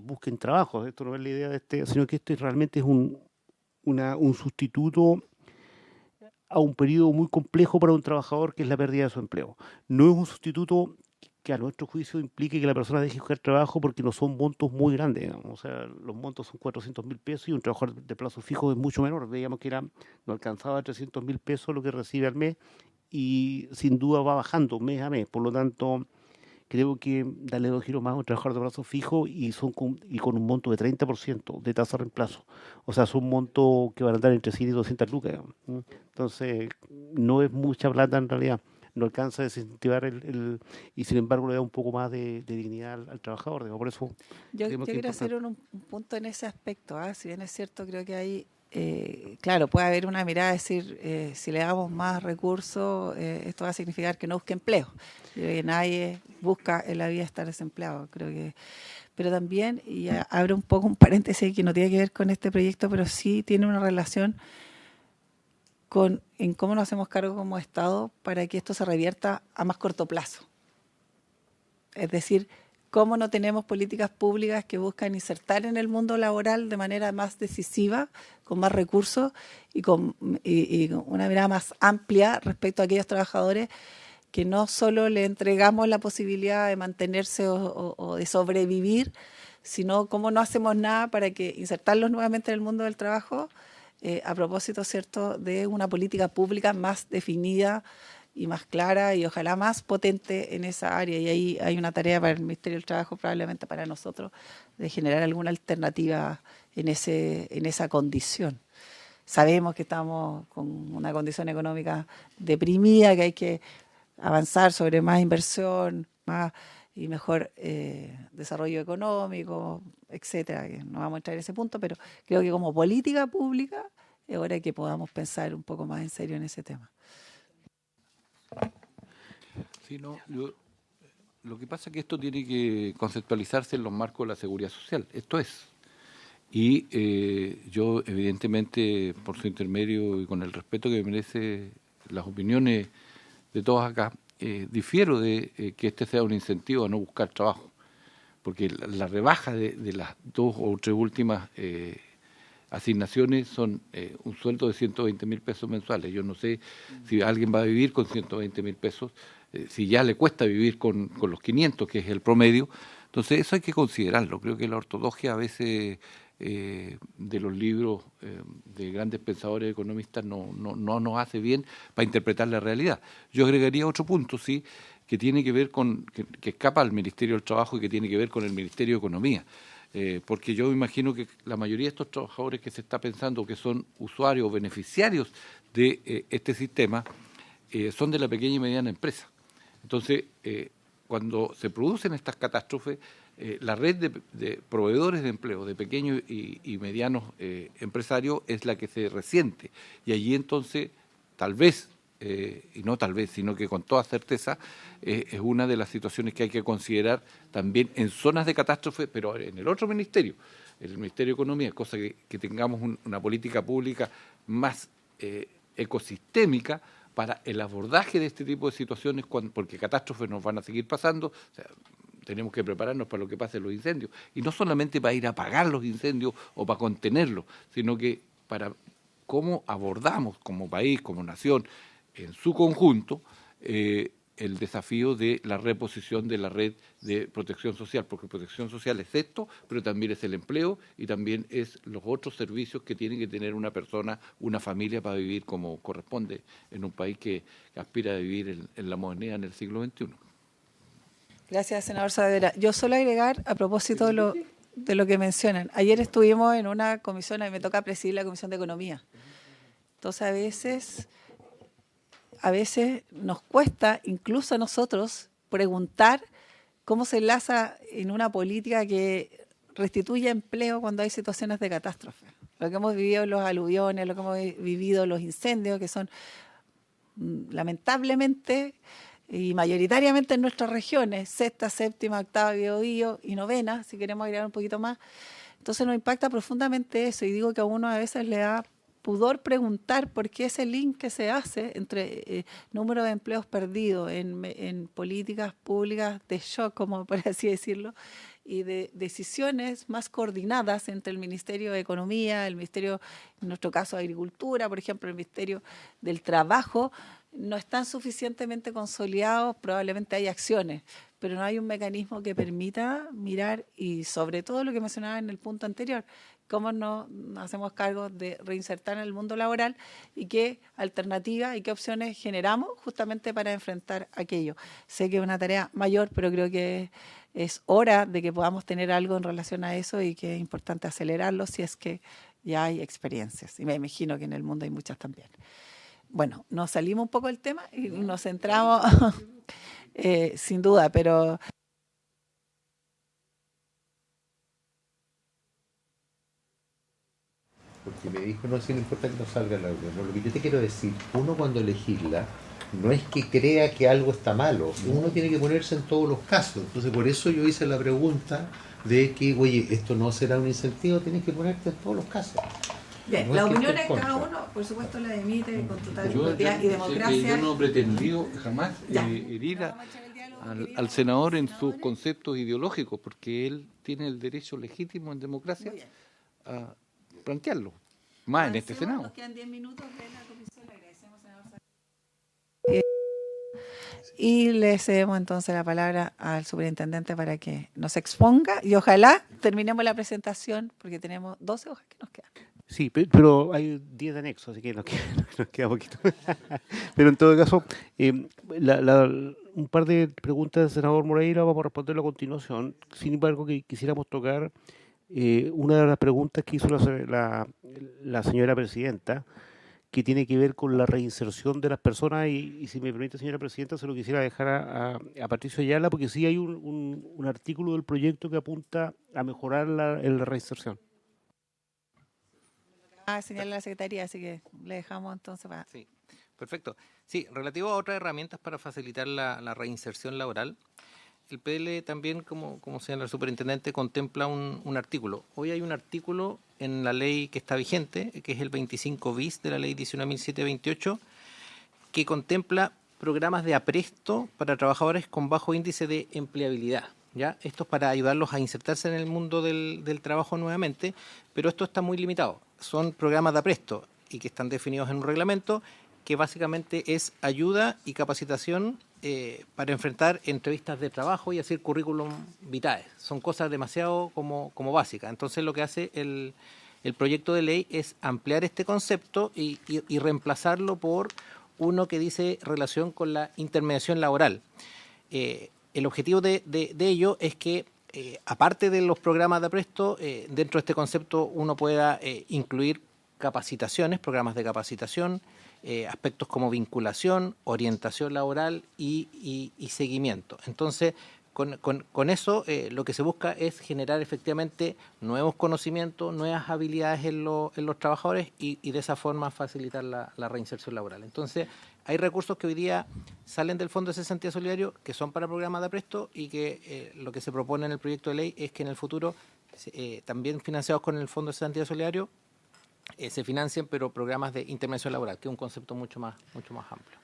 busquen trabajo, esto no es la idea de sino que esto realmente es un sustituto a un periodo muy complejo para un trabajador, que es la pérdida de su empleo. No es un sustituto que a nuestro juicio implique que la persona deje de buscar trabajo, porque no son montos muy grandes, digamos. O sea, los montos son 400.000 pesos y un trabajador de plazo fijo es mucho menor. Veíamos que no alcanzaba 300.000 pesos lo que recibe al mes y sin duda va bajando mes a mes. Por lo tanto, creo que darle 2 giros más a un trabajador de plazo fijo y con un monto de 30% de tasa de reemplazo. O sea, son montos que van a andar entre 100 y 200 lucas. Entonces, no es mucha plata en realidad. No alcanza a desincentivar y sin embargo le da un poco más de dignidad al trabajador. Por eso Yo quiero hacer un punto en ese aspecto. Si bien es cierto, creo que hay, claro, puede haber una mirada de decir, si le damos más recursos, esto va a significar que no busque empleo. Creo que nadie busca en la vida estar desempleado. Creo que, pero también, y abro un poco un paréntesis que no tiene que ver con este proyecto, pero sí tiene una relación en cómo nos hacemos cargo como Estado para que esto se revierta a más corto plazo. Es decir, cómo no tenemos políticas públicas que buscan insertar en el mundo laboral de manera más decisiva, con más recursos y con una mirada más amplia respecto a aquellos trabajadores que no solo le entregamos la posibilidad de mantenerse o de sobrevivir, sino cómo no hacemos nada para que insertarlos nuevamente en el mundo del trabajo, a propósito, ¿cierto?, de una política pública más definida y más clara y ojalá más potente en esa área. Y ahí hay una tarea para el Ministerio del Trabajo, probablemente para nosotros, de generar alguna alternativa en esa condición. Sabemos que estamos con una condición económica deprimida, que hay que avanzar sobre más inversión, más y mejor desarrollo económico, etcétera. Que no vamos a entrar en ese punto, pero creo que como política pública es hora que podamos pensar un poco más en serio en ese tema. Sí, no, lo que pasa es que esto tiene que conceptualizarse en los marcos de la seguridad social. Esto es. Y yo, evidentemente, por su intermedio y con el respeto que merece las opiniones de todos acá, difiero de que este sea un incentivo a no buscar trabajo, porque la rebaja de las 2 o 3 últimas asignaciones son un sueldo de 120.000 pesos mensuales. Yo no sé si alguien va a vivir con 120.000 pesos, si ya le cuesta vivir con los 500, que es el promedio. Entonces eso hay que considerarlo. Creo que la ortodoxia a veces de los libros de grandes pensadores economistas no nos hace bien para interpretar la realidad. Yo agregaría otro punto, sí, que tiene que ver con, que escapa al Ministerio del Trabajo y que tiene que ver con el Ministerio de Economía. Porque yo imagino que la mayoría de estos trabajadores que se está pensando que son usuarios o beneficiarios de este sistema son de la pequeña y mediana empresa. Entonces, cuando se producen estas catástrofes, la red de proveedores de empleo, de pequeños y medianos empresarios, es la que se resiente. Y allí entonces, tal vez, y no tal vez, sino que con toda certeza, es una de las situaciones que hay que considerar también en zonas de catástrofe, pero en el otro ministerio, el Ministerio de Economía, cosa que tengamos una política pública más ecosistémica para el abordaje de este tipo de situaciones, porque catástrofes nos van a seguir pasando. O sea, tenemos que prepararnos para lo que pase en los incendios. Y no solamente para ir a apagar los incendios o para contenerlos, sino que para cómo abordamos como país, como nación, en su conjunto, el desafío de la reposición de la red de protección social, porque protección social es esto, pero también es el empleo y también es los otros servicios que tiene que tener una persona, una familia para vivir como corresponde en un país que aspira a vivir en la modernidad en el siglo XXI. Gracias, senador Saavedra. Yo solo agregar a propósito de lo que mencionan. Ayer estuvimos en una comisión, a mí me toca presidir la Comisión de Economía. Entonces, a veces nos cuesta, incluso a nosotros, preguntar cómo se enlaza en una política que restituye empleo cuando hay situaciones de catástrofe. Lo que hemos vivido en los aluviones, lo que hemos vivido en los incendios, que son lamentablemente y mayoritariamente en nuestras regiones, sexta, séptima, octava, Biobío y novena, si queremos agregar un poquito más. Entonces nos impacta profundamente eso y digo que a uno a veces le da pudor preguntar por qué ese link que se hace entre número de empleos perdidos en políticas públicas de shock, como por así decirlo, y de decisiones más coordinadas entre el Ministerio de Economía, el Ministerio, en nuestro caso, de Agricultura, por ejemplo, el Ministerio del Trabajo, no están suficientemente consolidados, probablemente hay acciones, pero no hay un mecanismo que permita mirar y sobre todo lo que mencionaba en el punto anterior, cómo nos hacemos cargo de reinsertar en el mundo laboral y qué alternativas y qué opciones generamos justamente para enfrentar aquello. Sé que es una tarea mayor, pero creo que es hora de que podamos tener algo en relación a eso y que es importante acelerarlo si es que ya hay experiencias. Y me imagino que en el mundo hay muchas también. Bueno, nos salimos un poco del tema y nos centramos sin duda, pero... Porque me dijo, no, si no importa que no salga la audio. No, lo que yo te quiero decir, uno cuando legisla, no es que crea que algo está malo, uno tiene que ponerse en todos los casos. Entonces, por eso yo hice la pregunta de que, oye, esto no será un incentivo, tienes que ponerte en todos los casos. Bien, no las es que opiniones esté en cada contra. uno, por supuesto, las emite con total Yo libertad y democracia. yo no he pretendido jamás Ya. herir Vamos a echar el diálogo, al queridos senador en sus senadores. conceptos ideológicos, porque él tiene el derecho legítimo en democracia Muy bien. a plantearlo, más en este Avancemos, Senado. Nos quedan 10 minutos de la comisión. Le agradecemos, senador Saavedra. Y le cedemos entonces la palabra al superintendente para que nos exponga y ojalá terminemos la presentación porque tenemos 12 hojas que nos quedan. Sí, pero hay 10 de anexos, así que nos queda poquito. Pero en todo caso, un par de preguntas del senador Moreira vamos a responderlo a continuación. Sin embargo, que quisiéramos tocar una de las preguntas que hizo la señora presidenta, que tiene que ver con la reinserción de las personas y si me permite, señora presidenta, se lo quisiera dejar a Patricio Ayala, porque sí hay un artículo del proyecto que apunta a mejorar la reinserción. Señala la Secretaría, así que le dejamos entonces para... Sí, perfecto. Sí, relativo a otras herramientas para facilitar la reinserción laboral, el PDL también, como señala el superintendente, contempla un artículo. Hoy hay un artículo en la ley que está vigente, que es el 25 bis de la ley 19.728, que contempla programas de apresto para trabajadores con bajo índice de empleabilidad. ¿Ya? Esto es para ayudarlos a insertarse en el mundo del trabajo nuevamente, pero esto está muy limitado. Son programas de apresto y que están definidos en un reglamento que básicamente es ayuda y capacitación para enfrentar entrevistas de trabajo y hacer currículum vitae. Son cosas demasiado como básicas. Entonces lo que hace el proyecto de ley es ampliar este concepto y reemplazarlo por uno que dice relación con la intermediación laboral. El objetivo de ello es que, aparte de los programas de apresto, dentro de este concepto uno pueda incluir capacitaciones, programas de capacitación, aspectos como vinculación, orientación laboral y seguimiento. Entonces, con eso lo que se busca es generar efectivamente nuevos conocimientos, nuevas habilidades en los trabajadores y de esa forma facilitar la reinserción laboral. Entonces, hay recursos que hoy día salen del Fondo de Cesantía Solidario que son para programas de apresto y que lo que se propone en el proyecto de ley es que en el futuro, también financiados con el Fondo de Cesantía Solidario, se financien, pero programas de intervención laboral, que es un concepto mucho más amplio.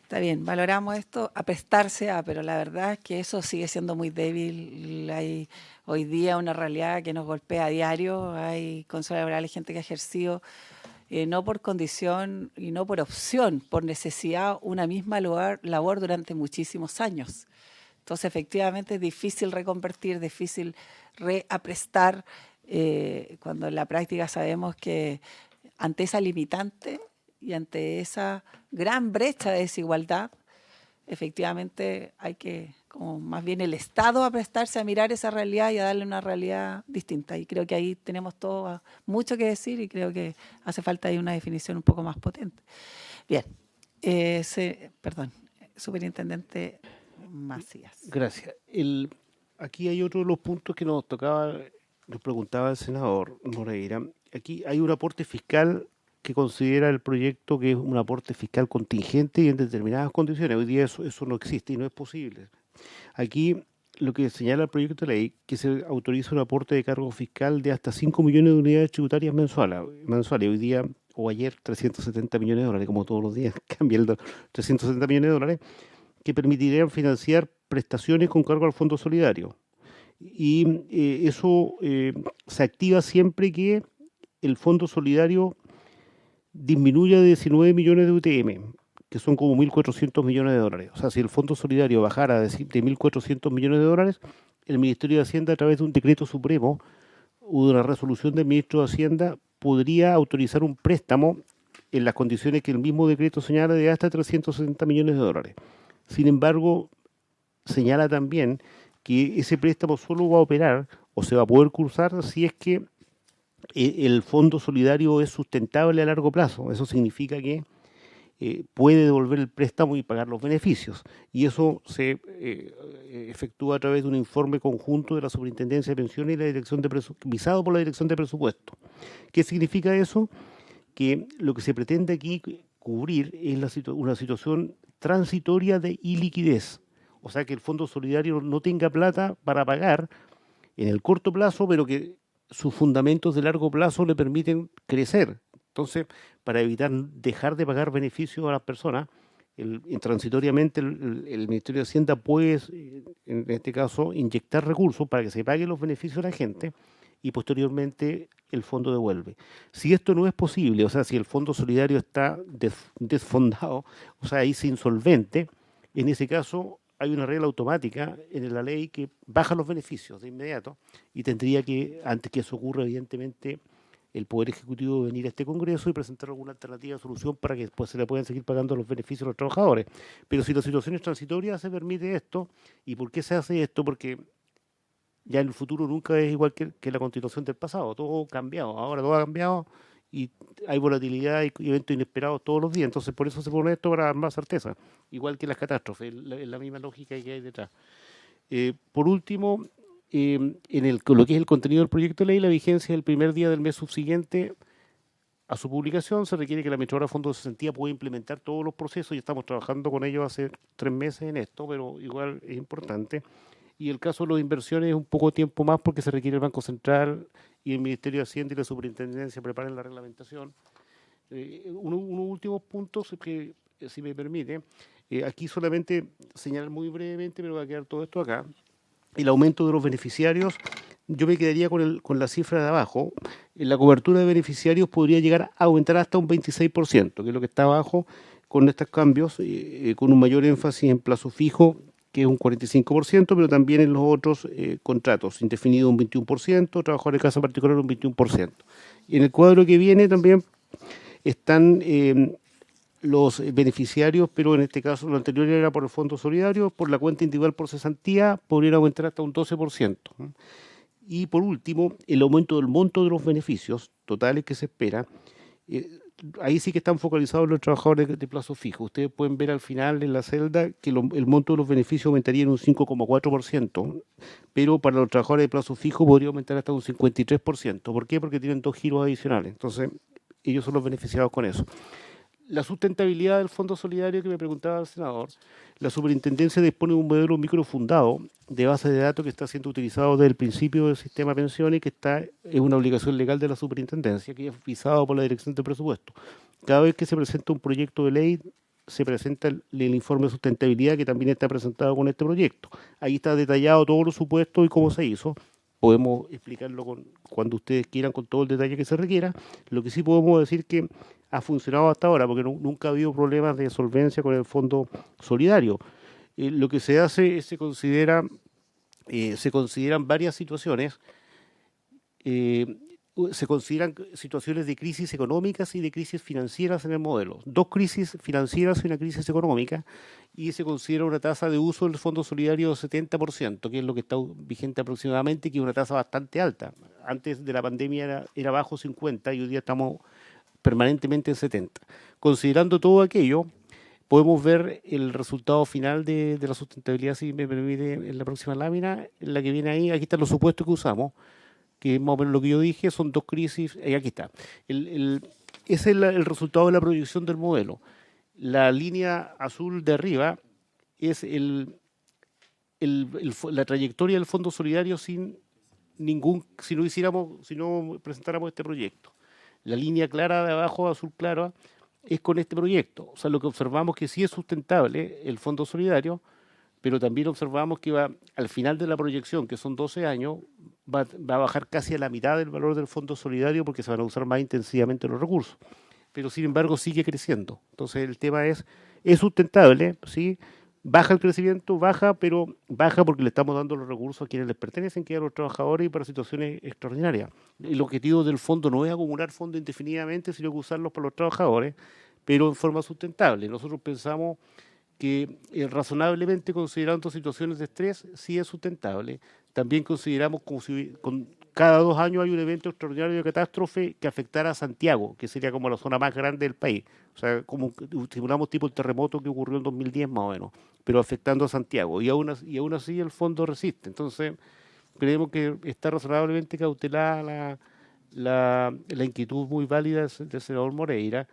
Está bien, valoramos esto, a prestarse a, pero la verdad es que eso sigue siendo muy débil. Hay hoy día una realidad que nos golpea a diario. Hay consuelo laboral, hay gente que ha ejercido no por condición y no por opción, por necesidad, una misma labor durante muchísimos años. Entonces, efectivamente, es difícil reconvertir, difícil reaprestar, cuando en la práctica sabemos que ante esa limitante y ante esa gran brecha de desigualdad, efectivamente hay que, como más bien el Estado, aprestarse a mirar esa realidad y a darle una realidad distinta. Y creo que ahí tenemos todo mucho que decir y creo que hace falta ahí una definición un poco más potente. Bien, Superintendente Macías. Gracias. Aquí hay otro de los puntos que nos preguntaba el senador Moreira. Aquí hay un aporte fiscal que considera el proyecto que es un aporte fiscal contingente y en determinadas condiciones. Hoy día eso no existe y no es posible. Aquí lo que señala el proyecto de ley, que se autoriza un aporte de cargo fiscal de hasta 5 millones de unidades tributarias mensuales. Hoy día o ayer 370 millones de dólares, como todos los días, cambia 370 millones de dólares, que permitirían financiar prestaciones con cargo al Fondo Solidario. Y eso se activa siempre que el Fondo Solidario disminuya de 19 millones de UTM, que son como 1.400 millones de dólares. O sea, si el Fondo Solidario bajara de 1.400 millones de dólares, el Ministerio de Hacienda, a través de un decreto supremo o de una resolución del Ministro de Hacienda, podría autorizar un préstamo en las condiciones que el mismo decreto señala de hasta 370 millones de dólares. Sin embargo, señala también que ese préstamo solo va a operar o se va a poder cursar si es que el Fondo Solidario es sustentable a largo plazo. Eso significa que puede devolver el préstamo y pagar los beneficios. Y eso se efectúa a través de un informe conjunto de la Superintendencia de Pensiones y la Dirección de visado por la Dirección de Presupuesto. ¿Qué significa eso? Que lo que se pretende aquí cubrir es una situación transitoria de iliquidez. O sea, que el Fondo Solidario no tenga plata para pagar en el corto plazo, pero que sus fundamentos de largo plazo le permiten crecer. Entonces, para evitar dejar de pagar beneficios a las personas, transitoriamente el Ministerio de Hacienda puede, en este caso, inyectar recursos para que se paguen los beneficios a la gente y posteriormente el fondo devuelve. Si esto no es posible, o sea, si el Fondo Solidario está desfondado, o sea, es insolvente, en ese caso hay una regla automática en la ley que baja los beneficios de inmediato y tendría que, antes que eso ocurra, evidentemente, el Poder Ejecutivo venir a este Congreso y presentar alguna alternativa de solución para que después se le puedan seguir pagando los beneficios a los trabajadores. Pero si la situación es transitoria, se permite esto. ¿Y por qué se hace esto? Porque ya en el futuro nunca es igual que la Constitución del pasado. Todo ha cambiado. Ahora todo ha cambiado y hay volatilidad y eventos inesperados todos los días. Entonces, por eso se pone esto para dar más certeza. Igual que las catástrofes, la misma lógica que hay detrás. Por último, en lo que es el contenido del proyecto de ley, la vigencia del primer día del mes subsiguiente a su publicación. Se requiere que la Administradora de Fondos de Cesantía pueda implementar todos los procesos y estamos trabajando con ellos hace 3 meses en esto, pero igual es importante. Y el caso de las inversiones es un poco tiempo más porque se requiere el Banco Central y el Ministerio de Hacienda y la Superintendencia preparen la reglamentación. Unos últimos puntos que, si me permite, aquí solamente señalar muy brevemente, pero va a quedar todo esto acá. El aumento de los beneficiarios, yo me quedaría con la cifra de abajo. La cobertura de beneficiarios podría llegar a aumentar hasta un 26%, que es lo que está abajo, con estos cambios, con un mayor énfasis en plazo fijo, que es un 45%, pero también en los otros contratos, indefinido un 21%, trabajadores de casa particular un 21%. Y en el cuadro que viene también están los beneficiarios, pero en este caso lo anterior era por el Fondo Solidario, por la cuenta individual por cesantía, podrían aumentar hasta un 12%. Y por último, el aumento del monto de los beneficios totales que se espera, ahí sí que están focalizados los trabajadores de plazo fijo. Ustedes pueden ver al final en la celda que el monto de los beneficios aumentaría en un 5,4%, pero para los trabajadores de plazo fijo podría aumentar hasta un 53%. ¿Por qué? Porque tienen 2 giros adicionales. Entonces, ellos son los beneficiados con eso. La sustentabilidad del Fondo Solidario que me preguntaba el senador, la superintendencia dispone de un modelo microfundado de base de datos que está siendo utilizado desde el principio del sistema de pensiones y que es una obligación legal de la superintendencia, que es visado por la Dirección de Presupuesto. Cada vez que se presenta un proyecto de ley, se presenta el informe de sustentabilidad que también está presentado con este proyecto. Ahí está detallado todos los supuestos y cómo se hizo. Podemos explicarlo cuando ustedes quieran con todo el detalle que se requiera. Lo que sí podemos decir que ha funcionado hasta ahora, porque nunca ha habido problemas de solvencia con el Fondo Solidario. Lo que se hace es se consideran varias situaciones. Se consideran situaciones de crisis económicas y de crisis financieras en el modelo. 2 crisis financieras y una crisis económica, y se considera una tasa de uso del Fondo Solidario de 70%, que es lo que está vigente aproximadamente, que es una tasa bastante alta. Antes de la pandemia era bajo 50 y hoy día estamos permanentemente en 70. Considerando todo aquello, podemos ver el resultado final de la sustentabilidad, si me permite, en la próxima lámina, en la que viene ahí. Aquí están los supuestos que usamos, que es más o menos lo que yo dije, son 2 crisis, y aquí está. Ese es el resultado de la proyección del modelo. La línea azul de arriba es la trayectoria del Fondo Solidario si no presentáramos este proyecto. La línea clara de abajo, azul claro, es con este proyecto. O sea, lo que observamos que sí es sustentable el Fondo Solidario, pero también observamos que al final de la proyección, que son 12 años, va a bajar casi a la mitad del valor del Fondo Solidario porque se van a usar más intensivamente los recursos. Pero sin embargo sigue creciendo. Entonces el tema es sustentable, ¿sí? Baja el crecimiento, pero baja porque le estamos dando los recursos a quienes les pertenecen, que a los trabajadores y para situaciones extraordinarias. El objetivo del fondo no es acumular fondos indefinidamente, sino que usarlos para los trabajadores, pero en forma sustentable. Nosotros pensamos que razonablemente, considerando situaciones de estrés, sí es sustentable. También consideramos como si cada 2 años hay un evento extraordinario de catástrofe que afectara a Santiago, que sería como la zona más grande del país. O sea, como simulamos tipo el terremoto que ocurrió en 2010 más o menos, pero afectando a Santiago. Y aún así el fondo resiste. Entonces, creemos que está razonablemente cautelada la inquietud muy válida del senador Moreira.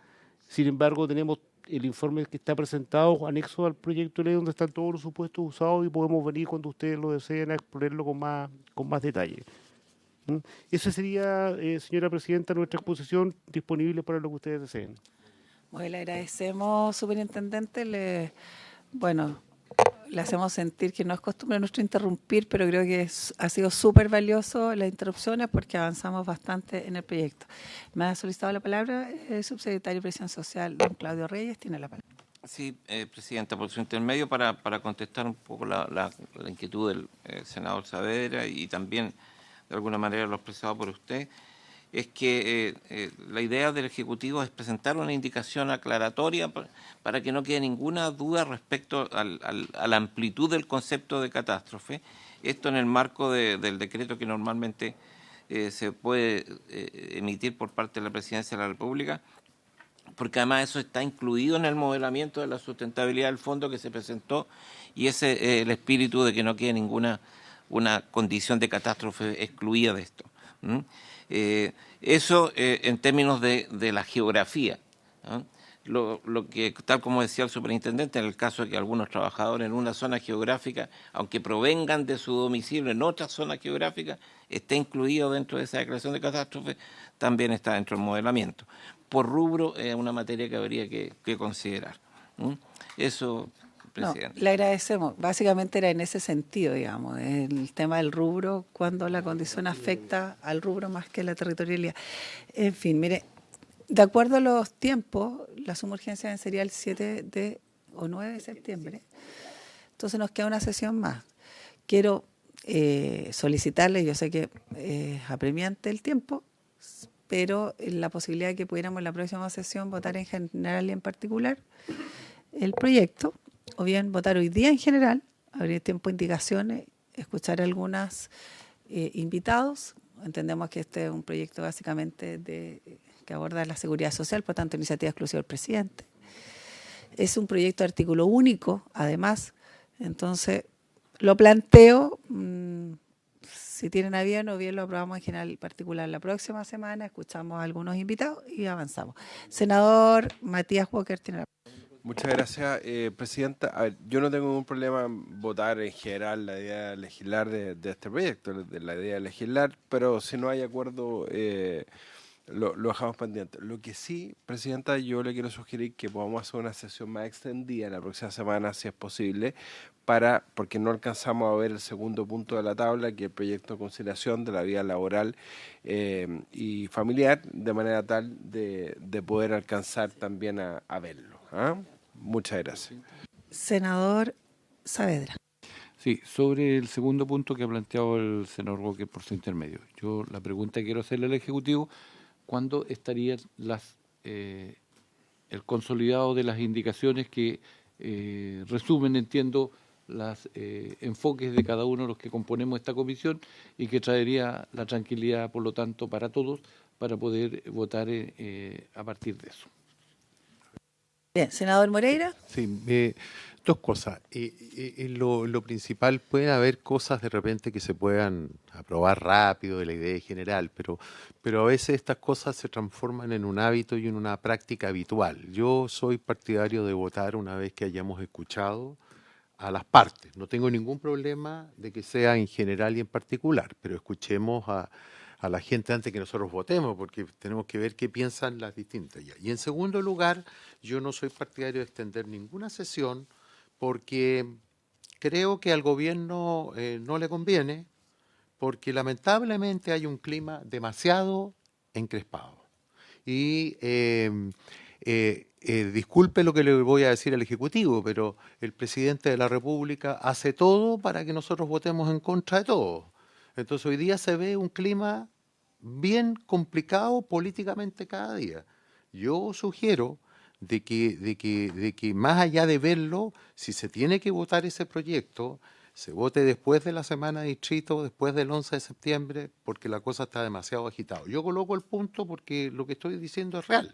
Sin embargo, tenemos el informe que está presentado anexo al proyecto de ley donde están todos los supuestos usados y podemos venir cuando ustedes lo deseen a exponerlo con más detalle. Esa sería, señora presidenta, nuestra exposición disponible para lo que ustedes deseen. Bueno, le agradecemos, superintendente. Le hacemos sentir que no es costumbre nuestro interrumpir, pero creo que ha sido súper valioso las interrupciones porque avanzamos bastante en el proyecto. Me ha solicitado la palabra el subsecretario de Previsión Social, don Claudio Reyes, tiene la palabra. Sí, presidenta, por su intermedio, para contestar un poco la inquietud del senador Saavedra y también, de alguna manera, lo expresado por usted, es que la idea del Ejecutivo es presentar una indicación aclaratoria para que no quede ninguna duda respecto a la amplitud del concepto de catástrofe. Esto en el marco del decreto que normalmente se puede emitir por parte de la Presidencia de la República, porque además eso está incluido en el modelamiento de la sustentabilidad del fondo que se presentó, y ese es el espíritu de que no quede ninguna una condición de catástrofe excluida de esto. Eso en términos de la geografía. Lo que, tal como decía el superintendente, en el caso de que algunos trabajadores en una zona geográfica, aunque provengan de su domicilio en otra zona geográfica, esté incluido dentro de esa declaración de catástrofe, también está dentro del modelamiento. Por rubro es una materia que habría que considerar. Eso, presidente. No, le agradecemos. Básicamente era en ese sentido, digamos, el tema del rubro, cuando la condición afecta al rubro más que la territorialidad. En fin, mire, de acuerdo a los tiempos, la suma urgencia vencería el 7 o 9 de septiembre. Entonces nos queda una sesión más. Quiero solicitarle, yo sé que es apremiante el tiempo, pero la posibilidad de que pudiéramos en la próxima sesión votar en general y en particular el proyecto, o bien votar hoy día en general, abrir tiempo de indicaciones, escuchar algunos invitados. Entendemos que este es un proyecto básicamente que aborda la seguridad social, por tanto, iniciativa exclusiva del presidente. Es un proyecto de artículo único, además. Entonces, lo planteo Si tienen a bien o bien lo aprobamos en general particular la próxima semana, escuchamos a algunos invitados y avanzamos. Senador Matías Walker tiene la palabra. Muchas gracias, Presidenta. A ver, yo no tengo ningún problema en votar en general la idea de legislar de este proyecto, de la idea de legislar, pero si no hay acuerdo, lo dejamos pendiente. Lo que sí, Presidenta, yo le quiero sugerir que podamos hacer una sesión más extendida la próxima semana, si es posible, porque no alcanzamos a ver el segundo punto de la tabla, que es el proyecto de conciliación de la vida laboral y familiar, de manera tal de poder alcanzar también a verlo. ¿Ah? Muchas gracias. Senador Saavedra. Sí, sobre el segundo punto que ha planteado el senador Walker por su intermedio. Yo la pregunta que quiero hacerle al Ejecutivo, ¿cuándo estarían el consolidado de las indicaciones que resumen, entiendo, los enfoques de cada uno de los que componemos esta comisión y que traería la tranquilidad, por lo tanto, para todos, para poder votar a partir de eso? Bien, senador Moreira. Sí, dos cosas. Lo principal, pueden haber cosas de repente que se puedan aprobar rápido de la idea general, pero a veces estas cosas se transforman en un hábito y en una práctica habitual. Yo soy partidario de votar una vez que hayamos escuchado a las partes. No tengo ningún problema de que sea en general y en particular, pero escuchemos a la gente antes que nosotros votemos, porque tenemos que ver qué piensan las distintas. Y en segundo lugar, yo no soy partidario de extender ninguna sesión porque creo que al gobierno no le conviene, porque lamentablemente hay un clima demasiado encrespado. Y disculpe lo que le voy a decir al Ejecutivo, pero el presidente de la República hace todo para que nosotros votemos en contra de todo. Entonces hoy día se ve un clima bien complicado políticamente cada día. Yo sugiero de que más allá de verlo, si se tiene que votar ese proyecto, se vote después de la semana de distrito, después del 11 de septiembre, porque la cosa está demasiado agitada. Yo coloco el punto porque lo que estoy diciendo es real.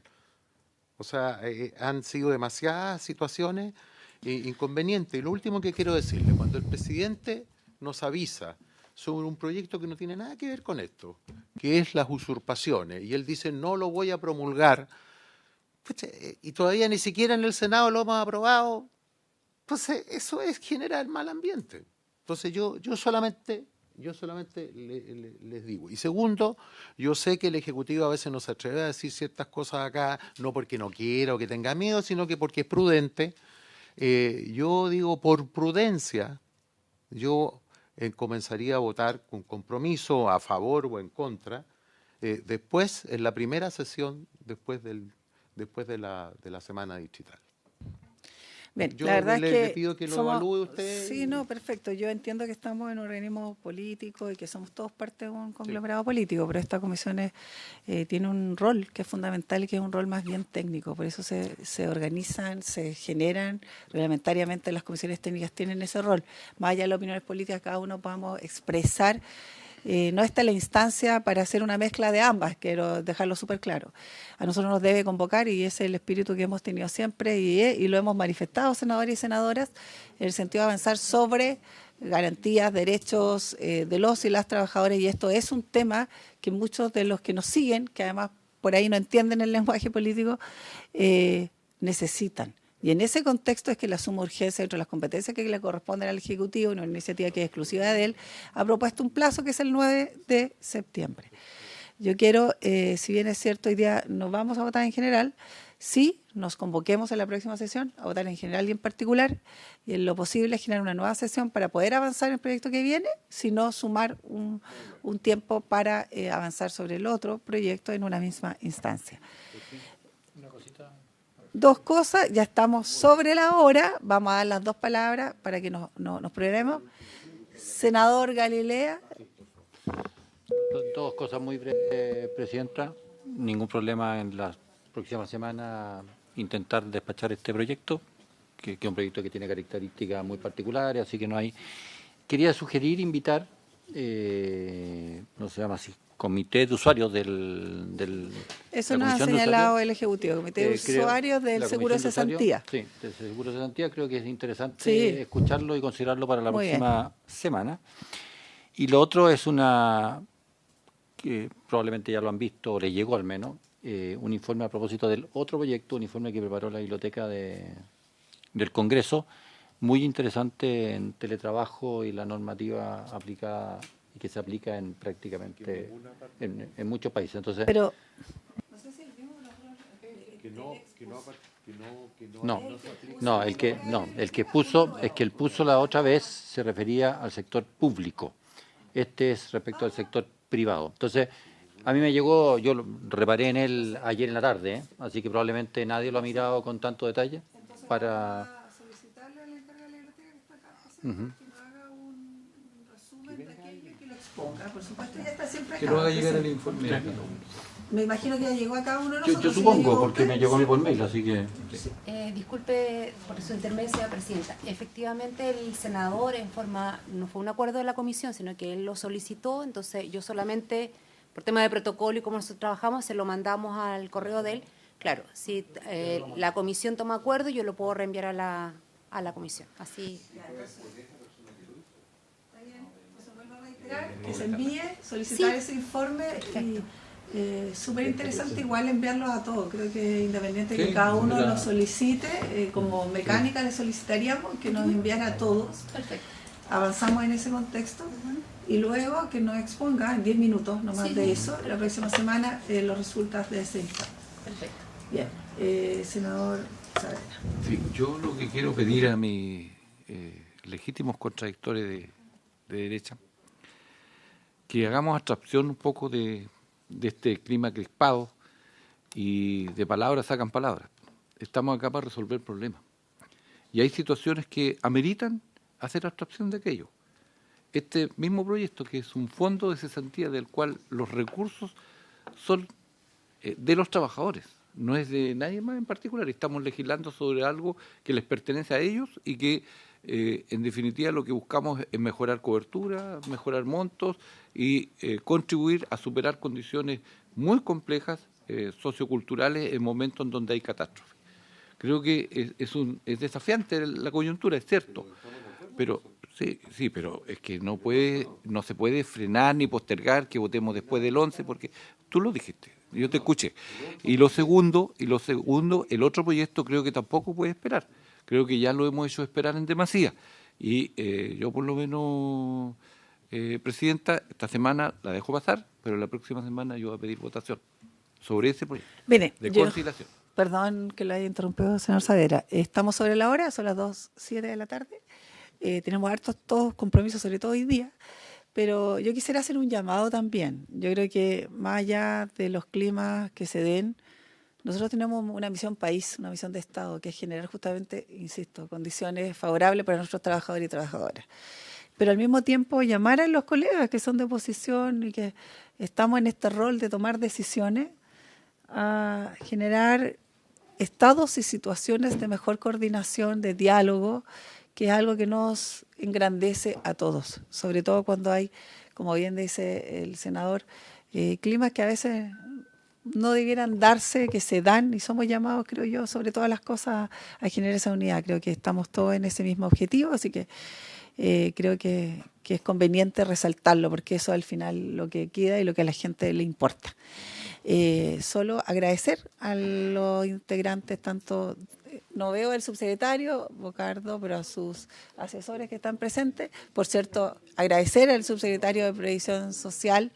O sea, han sido demasiadas situaciones inconvenientes. Y lo último que quiero decirle, cuando el presidente nos avisa sobre un proyecto que no tiene nada que ver con esto, que es las usurpaciones, y él dice, no lo voy a promulgar, pues, y todavía ni siquiera en el Senado lo hemos aprobado, pues eso es generar mal ambiente. Entonces yo solamente les digo. Y segundo, yo sé que el Ejecutivo a veces no se atreve a decir ciertas cosas acá, no porque no quiera o que tenga miedo, sino que porque es prudente. Yo digo, por prudencia, yo comenzaría a votar con compromiso, a favor o en contra, después, en la primera sesión, después de la semana distrital. Bien, Yo la verdad le es que pido que lo evalúe usted. Sí, no, perfecto. Yo entiendo que estamos en un organismo político y que somos todos parte de un conglomerado político, pero esta comisión tiene un rol que es fundamental y que es un rol más bien técnico. Por eso se organizan, se generan, reglamentariamente las comisiones técnicas tienen ese rol. Más allá de las opiniones políticas, cada uno podamos expresar. No está la instancia para hacer una mezcla de ambas, quiero dejarlo súper claro. A nosotros nos debe convocar y ese es el espíritu que hemos tenido siempre y lo hemos manifestado, senadores y senadoras, en el sentido de avanzar sobre garantías, derechos de los y las trabajadoras, y esto es un tema que muchos de los que nos siguen, que además por ahí no entienden el lenguaje político, necesitan. Y en ese contexto es que la suma urgencia, entre las competencias que le corresponden al Ejecutivo, una iniciativa que es exclusiva de él, ha propuesto un plazo que es el 9 de septiembre. Yo quiero, si bien es cierto, hoy día no vamos a votar en general, sí nos convoquemos en la próxima sesión a votar en general y en particular, y en lo posible generar una nueva sesión para poder avanzar en el proyecto que viene, sino sumar un tiempo para avanzar sobre el otro proyecto en una misma instancia. Dos cosas, ya estamos sobre la hora, vamos a dar las dos palabras para que nos programemos. Senador Galilea. Dos cosas muy breves, Presidenta. Ningún problema en la próxima semana intentar despachar este proyecto, que es un proyecto que tiene características muy particulares, así que no hay... Quería sugerir, invitar, no se llama así, comité de usuarios del eso nos ha señalado el Ejecutivo, comité de usuarios del seguro de cesantía. Sí, del seguro de cesantía, creo que es interesante escucharlo y considerarlo para la próxima semana. Y lo otro es que probablemente ya lo han visto, o le llegó al menos, un informe a propósito del otro proyecto, un informe que preparó la biblioteca del Congreso, muy interesante en teletrabajo y la normativa aplicada y que se aplica en prácticamente en muchos países. Entonces, Pero el que puso la otra vez se refería al sector público. Este es respecto al sector privado. Entonces, a mí me llegó, yo lo reparé en él ayer en la tarde, así que probablemente nadie lo ha mirado con tanto detalle para solicitarle a la encargada de la biblioteca que está acá, que nos haga un resumen de aquello y que lo exponga. Por supuesto, ya está siempre acá. Que lo haga llegar el informe. Me imagino que ya llegó a cada uno de nosotros. Yo supongo, porque me llegó a mí por mail, así que... Disculpe por su intermedio, señora presidenta. Efectivamente, el senador no fue un acuerdo de la comisión, sino que él lo solicitó, entonces yo solamente, por tema de protocolo y cómo nosotros trabajamos, se lo mandamos al correo de él. Claro, si la comisión toma acuerdo, yo lo puedo reenviar a la comisión. Así. Que se envíe, solicitar ese informe y súper interesante igual enviarlos a todos. Creo que independiente de que cada uno lo solicite, como mecánica le solicitaríamos que nos enviara a todos. Perfecto. Avanzamos en ese contexto y luego que nos exponga en 10 minutos, no más de eso, la próxima semana los resultados de ese informe. Perfecto. Bien, senador Saavedra. Sí, yo lo que quiero pedir a mis legítimos contradictores de derecha, que hagamos abstracción un poco de este clima crispado y de palabras sacan palabras. Estamos acá para resolver problemas. Y hay situaciones que ameritan hacer abstracción de aquello. Este mismo proyecto, que es un fondo de cesantía del cual los recursos son de los trabajadores, no es de nadie más en particular. Estamos legislando sobre algo que les pertenece a ellos y que en definitiva lo que buscamos es mejorar cobertura, mejorar montos y contribuir a superar condiciones muy complejas socioculturales en momentos en donde hay catástrofe. Creo que es desafiante la coyuntura, es cierto, pero sí, pero es que no se puede frenar ni postergar que votemos después del 11, porque tú lo dijiste, yo te escuché. Y lo segundo, el otro proyecto creo que tampoco puede esperar. Creo que ya lo hemos hecho esperar en demasía. Y yo por lo menos, Presidenta, esta semana la dejo pasar, pero la próxima semana yo voy a pedir votación sobre ese proyecto de conciliación. Perdón que lo haya interrumpido, señor Saavedra. Estamos sobre la hora, son las 2:07 de la tarde. Tenemos todos compromisos, sobre todo hoy día. Pero yo quisiera hacer un llamado también. Yo creo que más allá de los climas que se den, nosotros tenemos una misión país, una misión de Estado, que es generar justamente, insisto, condiciones favorables para nuestros trabajadores y trabajadoras. Pero al mismo tiempo llamar a los colegas que son de oposición y que estamos en este rol de tomar decisiones a generar estados y situaciones de mejor coordinación, de diálogo, que es algo que nos engrandece a todos, sobre todo cuando hay, como bien dice el senador, climas que a veces no debieran darse, que se dan, y somos llamados, creo yo, sobre todas las cosas, a generar esa unidad. Creo que estamos todos en ese mismo objetivo, así que creo que es conveniente resaltarlo, porque eso al final lo que queda y lo que a la gente le importa. Solo agradecer a los integrantes, tanto, no veo al subsecretario Bocardo, pero a sus asesores que están presentes. Por cierto, agradecer al subsecretario de Previsión Social,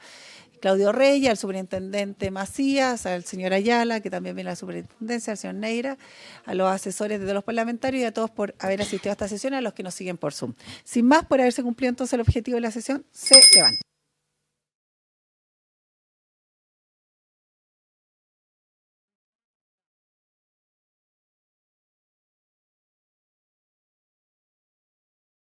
Claudio Reyes, al superintendente Macías, al señor Ayala, que también viene a la superintendencia, al señor Neira, a los asesores de los parlamentarios y a todos por haber asistido a esta sesión, a los que nos siguen por Zoom. Sin más, por haberse cumplido entonces el objetivo de la sesión, se levanta.